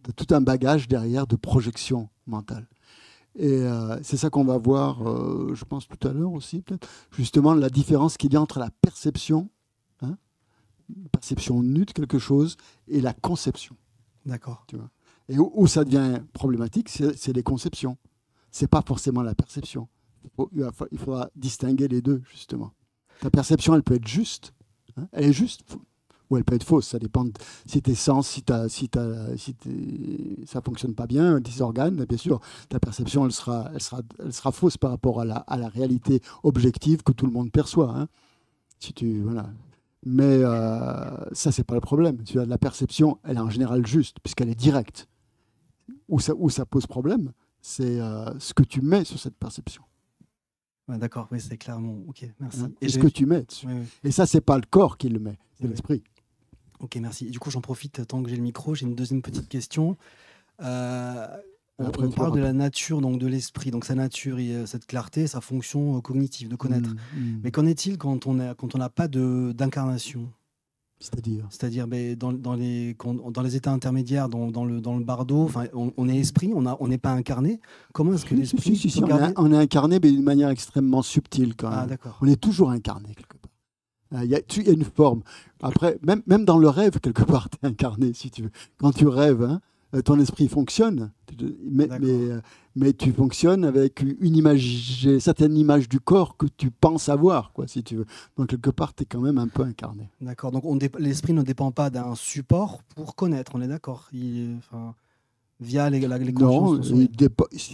de tout un bagage derrière de projection mentale. Et c'est ça qu'on va voir, je pense, tout à l'heure aussi, peut-être. Justement, la différence qu'il y a entre la perception, perception nue de quelque chose, et la conception. D'accord. Tu vois. Et où ça devient problématique, c'est les conceptions. C'est pas forcément la perception. Il faudra distinguer les deux, justement. Ta perception, elle peut être juste. Elle est juste. Ou elle peut être fausse, ça dépend si tes sens, si ça ne fonctionne pas bien, tes organes, bien sûr, ta perception, elle sera fausse par rapport à la réalité objective que tout le monde perçoit. Voilà. Mais ça, c'est pas le problème. La perception, elle est en général juste, puisqu'elle est directe. Où ça pose problème, c'est ce que tu mets sur cette perception. Ouais, d'accord, oui, c'est clairement. Ok, merci. Et ce que tu mets dessus. Oui. Et ça, c'est pas le corps qui le met, c'est l'esprit. Ok, merci. Du coup, j'en profite tant que j'ai le micro. J'ai une deuxième petite question. On parle de la nature, donc de l'esprit, donc sa nature, cette clarté, sa fonction cognitive de connaître. Mais qu'en est-il quand on n'a pas d'incarnation? C'est-à-dire dans les états intermédiaires, dans le bardo, on est esprit, on n'est pas incarné. Comment est-ce que l'esprit on est incarné, mais d'une manière extrêmement subtile quand même. Ah, d'accord. On est toujours incarné quelque part. Il y a une forme. Après, même dans le rêve, quelque part, tu es incarné, si tu veux. Quand tu rêves, hein, ton esprit fonctionne, mais tu fonctionnes avec une certaine image du corps que tu penses avoir, quoi, si tu veux. Donc, quelque part, tu es quand même un peu incarné. D'accord. Donc, l'esprit ne dépend pas d'un support pour connaître, on est d'accord, via les consciences. Non,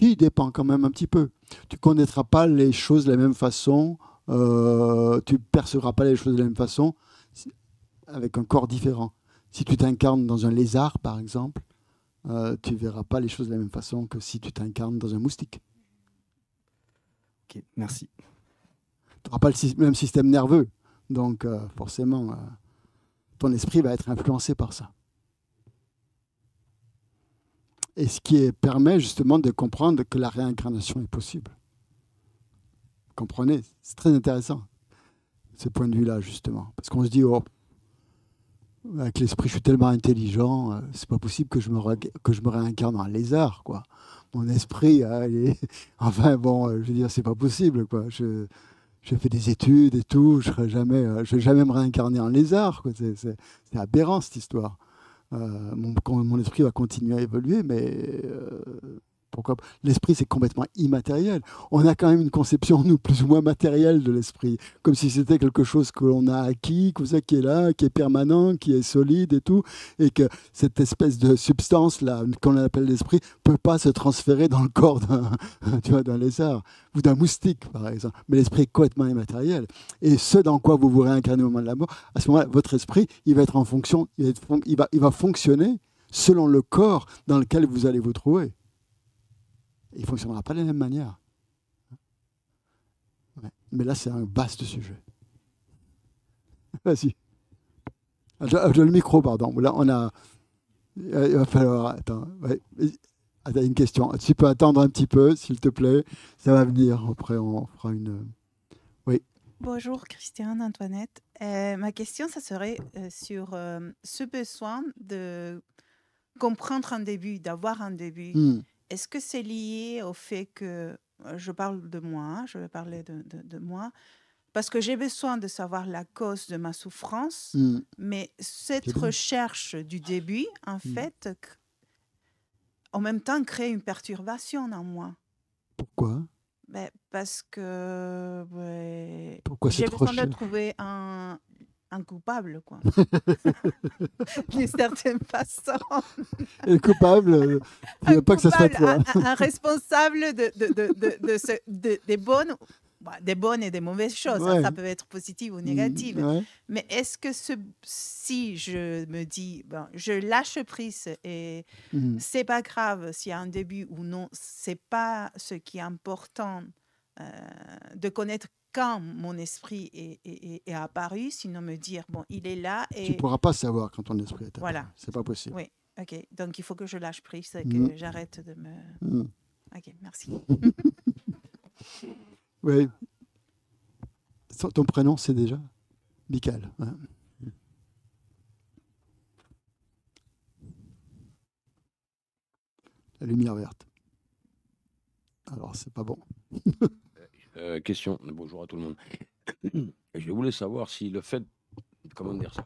il dépend quand même un petit peu. Tu ne connaîtras pas les choses de la même façon, tu ne percevras pas les choses de la même façon avec un corps différent. Si tu t'incarnes dans un lézard, par exemple, tu ne verras pas les choses de la même façon que si tu t'incarnes dans un moustique. Ok, merci. Tu n'auras pas le même système nerveux. Donc, forcément, ton esprit va être influencé par ça. Et ce qui permet justement de comprendre que la réincarnation est possible. Comprenez? C'est très intéressant, ce point de vue-là, justement. Parce qu'on se dit, oh, avec l'esprit, je suis tellement intelligent, c'est pas possible que je me réincarne en lézard, quoi. Mon esprit, enfin bon, je veux dire, c'est pas possible, quoi. J'ai fait des études et tout, je vais jamais me réincarner en lézard, quoi. C'est aberrant cette histoire. Mon esprit va continuer à évoluer, mais pourquoi? L'esprit, c'est complètement immatériel. On a quand même une conception, nous, plus ou moins matérielle de l'esprit, comme si c'était quelque chose que l'on a acquis, comme ça, qui est là, qui est permanent, qui est solide et tout, et que cette espèce de substance-là, qu'on appelle l'esprit, peut pas se transférer dans le corps d'un lézard ou d'un moustique, par exemple. Mais l'esprit est complètement immatériel. Et ce dans quoi vous vous réincarnez au moment de la mort, à ce moment-là, votre esprit, il va être en fonction, il va fonctionner selon le corps dans lequel vous allez vous trouver. Il ne fonctionnera pas de la même manière. Ouais. Mais là, c'est un vaste sujet. Vas-y. J'ai le micro, pardon. Là, on a... Il va falloir... Attends. Ouais. Attends, une question. Tu peux attendre un petit peu, s'il te plaît. Ça va venir. Après, on fera une... Oui. Bonjour, Christiane, Antoinette. Ma question, ça serait sur ce besoin de comprendre un début, d'avoir un début. Est-ce que c'est lié au fait que, je parle de moi, je vais parler de moi, parce que j'ai besoin de savoir la cause de ma souffrance, mais cette recherche du début, en fait, en même temps, crée une perturbation en moi. Pourquoi? Parce que j'ai besoin de trouver un coupable, quoi. D'une certaine façon. Et le coupable, tu ne veux pas que ça soit toi. Un responsable des bonnes et des mauvaises choses. Ouais. Ça peut être positif ou négatif. Ouais. Mais est-ce que si je me dis, je lâche prise et c'est pas grave s'il y a un début ou non, c'est pas ce qui est important de connaître quand mon esprit est apparu, sinon me dire, bon, il est là. Et... Tu ne pourras pas savoir quand ton esprit est apparu. Voilà. C'est pas possible. Oui, ok. Donc, il faut que je lâche prise et que j'arrête de me... Ok, merci. Oui. Ton prénom, c'est déjà Michael. Ouais. La lumière verte. Alors, c'est pas bon. Question. Bonjour à tout le monde. Je voulais savoir si le fait, comment dire ça,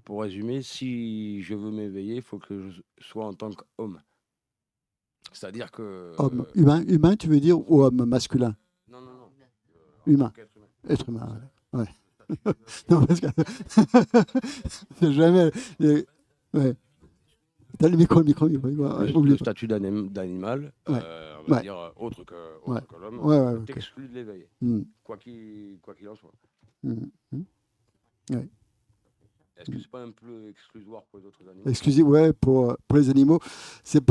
pour résumer, si je veux m'éveiller, il faut que je sois en tant qu'homme. C'est-à-dire que... Homme. Humain, tu veux dire, ou homme masculin? Non. Humain. Être humain, ouais. Non, parce que... c'est jamais... Ouais. T'as le micro. Le statut d'animal, on va dire autre que l'homme, t'exclut de l'éveiller, quoi qu'il en soit. Ouais. Est-ce que c'est pas un peu exclusoire pour les autres animaux? Exclusif, ouais, pour les animaux, c'est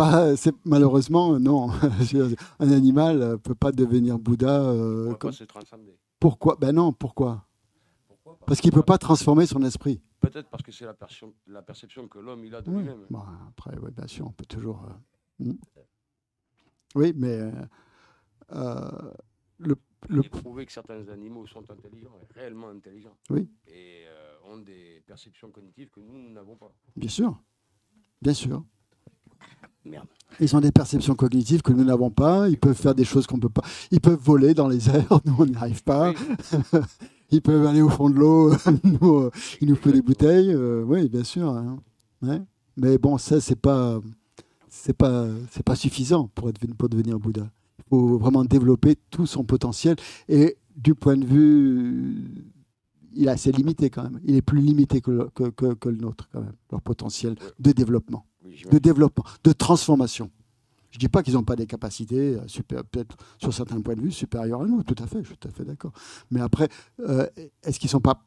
malheureusement non. Un animal peut pas devenir Bouddha. Pas se transcender. Pourquoi? Ben non, pourquoi? Parce qu'il peut pas transformer son esprit. Peut-être parce que c'est la perception que l'homme il a de lui-même. Bon, après, bien sûr, on peut toujours. Oui, mais il est prouvé que certains animaux sont intelligents, réellement intelligents. Oui. Et ont des perceptions cognitives que nous n'avons pas. Bien sûr. Bien sûr. Merde. Ils ont des perceptions cognitives que nous n'avons pas. Ils peuvent faire des choses qu'on ne peut pas. Ils peuvent voler dans les airs. Nous, on n'y arrive pas. Oui. Ils peuvent aller au fond de l'eau. Nous, il nous faut des bouteilles. Oui, bien sûr. Hein. Ouais. Mais bon, ça, c'est pas suffisant pour devenir Bouddha. Il faut vraiment développer tout son potentiel. Et du point de vue, il est assez limité quand même. Il est plus limité que le nôtre quand même. Leur potentiel de développement, de transformation. Je ne dis pas qu'ils n'ont pas des capacités peut-être sur certains points de vue supérieures à nous. Tout à fait, je suis tout à fait d'accord. Mais après, est-ce qu'ils ne sont pas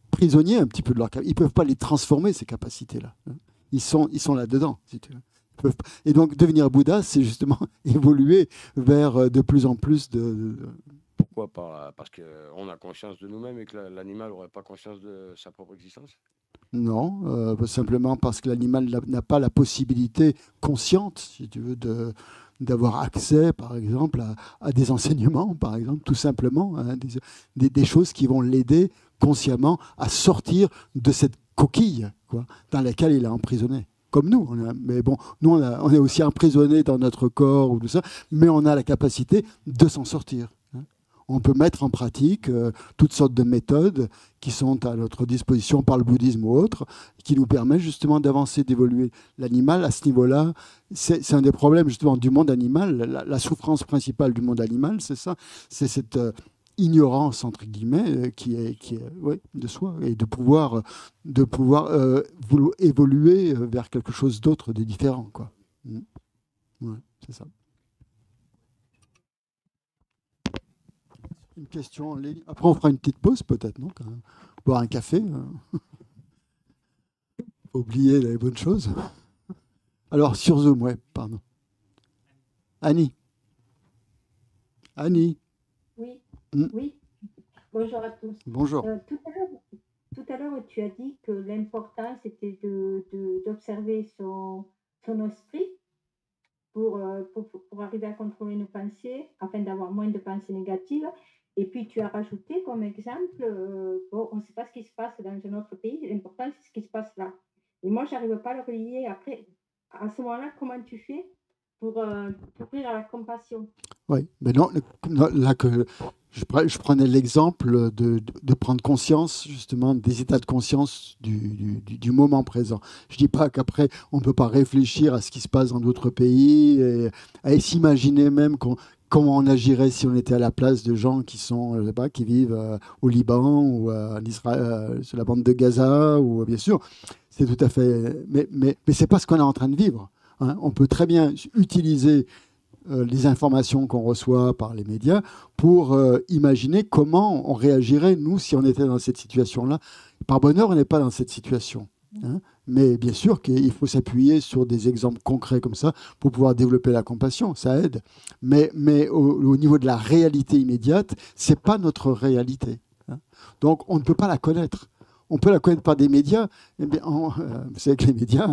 prisonniers un petit peu de leur capacité? Ils ne peuvent pas les transformer, ces capacités-là. Ils sont là-dedans, si tu veux. Et donc, devenir Bouddha, c'est justement évoluer vers de plus en plus de... Pourquoi? Parce qu'on a conscience de nous-mêmes et que l'animal n'aurait pas conscience de sa propre existence? Non, simplement parce que l'animal n'a pas la possibilité consciente, si tu veux, d'avoir accès, par exemple, à des enseignements, par exemple, tout simplement, hein, des choses qui vont l'aider consciemment à sortir de cette coquille, quoi, dans laquelle il est emprisonné. Comme nous. Mais bon, nous, on est aussi emprisonnés dans notre corps, ou tout ça, mais on a la capacité de s'en sortir. Hein. On peut mettre en pratique toutes sortes de méthodes qui sont à notre disposition par le bouddhisme ou autre, qui nous permettent justement d'avancer, d'évoluer. L'animal, à ce niveau-là, c'est un des problèmes justement du monde animal. La souffrance principale du monde animal, c'est ça. C'est cette ignorance, entre guillemets, qui est de soi, et de pouvoir évoluer vers quelque chose d'autre, de différent, quoi. Ouais, c'est ça. Une question en ligne. Après, on fera une petite pause, peut-être, non? Boire un café. Oublier les bonnes choses. Alors, sur Zoom, ouais, pardon. Annie. Oui. Oui. Bonjour à tous. Bonjour. Tout à l'heure, tu as dit que l'important, c'était d'observer son esprit pour arriver à contrôler nos pensées, afin d'avoir moins de pensées négatives. Et puis, tu as rajouté comme exemple, on ne sait pas ce qui se passe dans un autre pays, l'important, c'est ce qui se passe là. Et moi, je n'arrive pas à le relier. Après, à ce moment-là, comment tu fais pour t'ouvrir à la compassion? Oui, mais non, là que je prenais l'exemple de prendre conscience justement des états de conscience du moment présent. Je ne dis pas qu'après on ne peut pas réfléchir à ce qui se passe dans d'autres pays et s'imaginer même comment on agirait si on était à la place de gens qui sont, je sais pas, qui vivent au Liban ou en Israël, sur la bande de Gaza, ou bien sûr, c'est tout à fait. Mais c'est pas ce qu'on est en train de vivre. Hein. On peut très bien utiliser les informations qu'on reçoit par les médias pour imaginer comment on réagirait, nous, si on était dans cette situation-là. Par bonheur, on n'est pas dans cette situation. Hein. Mais bien sûr qu'il faut s'appuyer sur des exemples concrets comme ça pour pouvoir développer la compassion, ça aide. Mais au niveau de la réalité immédiate, ce n'est pas notre réalité. Hein. Donc on ne peut pas la connaître. On peut la connaître par des médias. Eh bien, vous savez que les médias...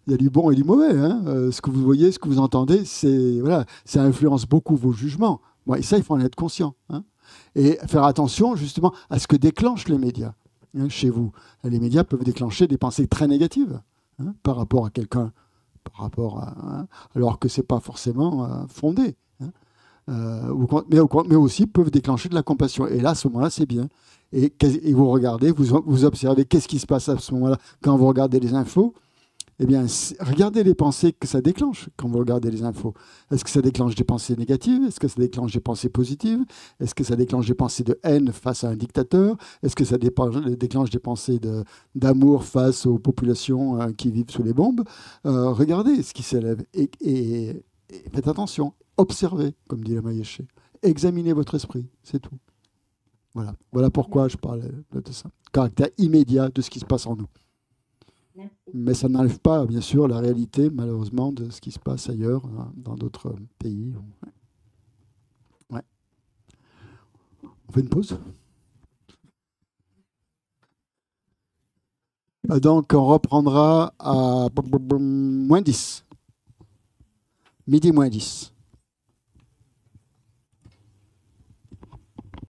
il y a du bon et du mauvais. Hein. Ce que vous voyez, ce que vous entendez, ça influence beaucoup vos jugements. Bon, et ça, il faut en être conscient. Hein. Et faire attention justement à ce que déclenchent les médias. Hein, chez vous, les médias peuvent déclencher des pensées très négatives par rapport à quelqu'un, alors que ce n'est pas forcément fondé. Hein. Mais aussi peuvent déclencher de la compassion. Et là, à ce moment-là, c'est bien. Et vous regardez, vous observez qu'est-ce qui se passe à ce moment-là quand vous regardez les infos. Eh bien, regardez les pensées que ça déclenche quand vous regardez les infos. Est-ce que ça déclenche des pensées négatives? Est-ce que ça déclenche des pensées positives? Est-ce que ça déclenche des pensées de haine face à un dictateur? Est-ce que ça déclenche des pensées d'amour face aux populations qui vivent sous les bombes? Regardez ce qui s'élève et faites attention. Observez, comme dit le Mayeshe. Examinez votre esprit, c'est tout. Voilà pourquoi je parle de ça. Caractère immédiat de ce qui se passe en nous. Mais ça n'enlève pas, bien sûr, la réalité, malheureusement, de ce qui se passe ailleurs, dans d'autres pays. Ouais. On fait une pause? Donc, on reprendra à moins 10. midi moins 10.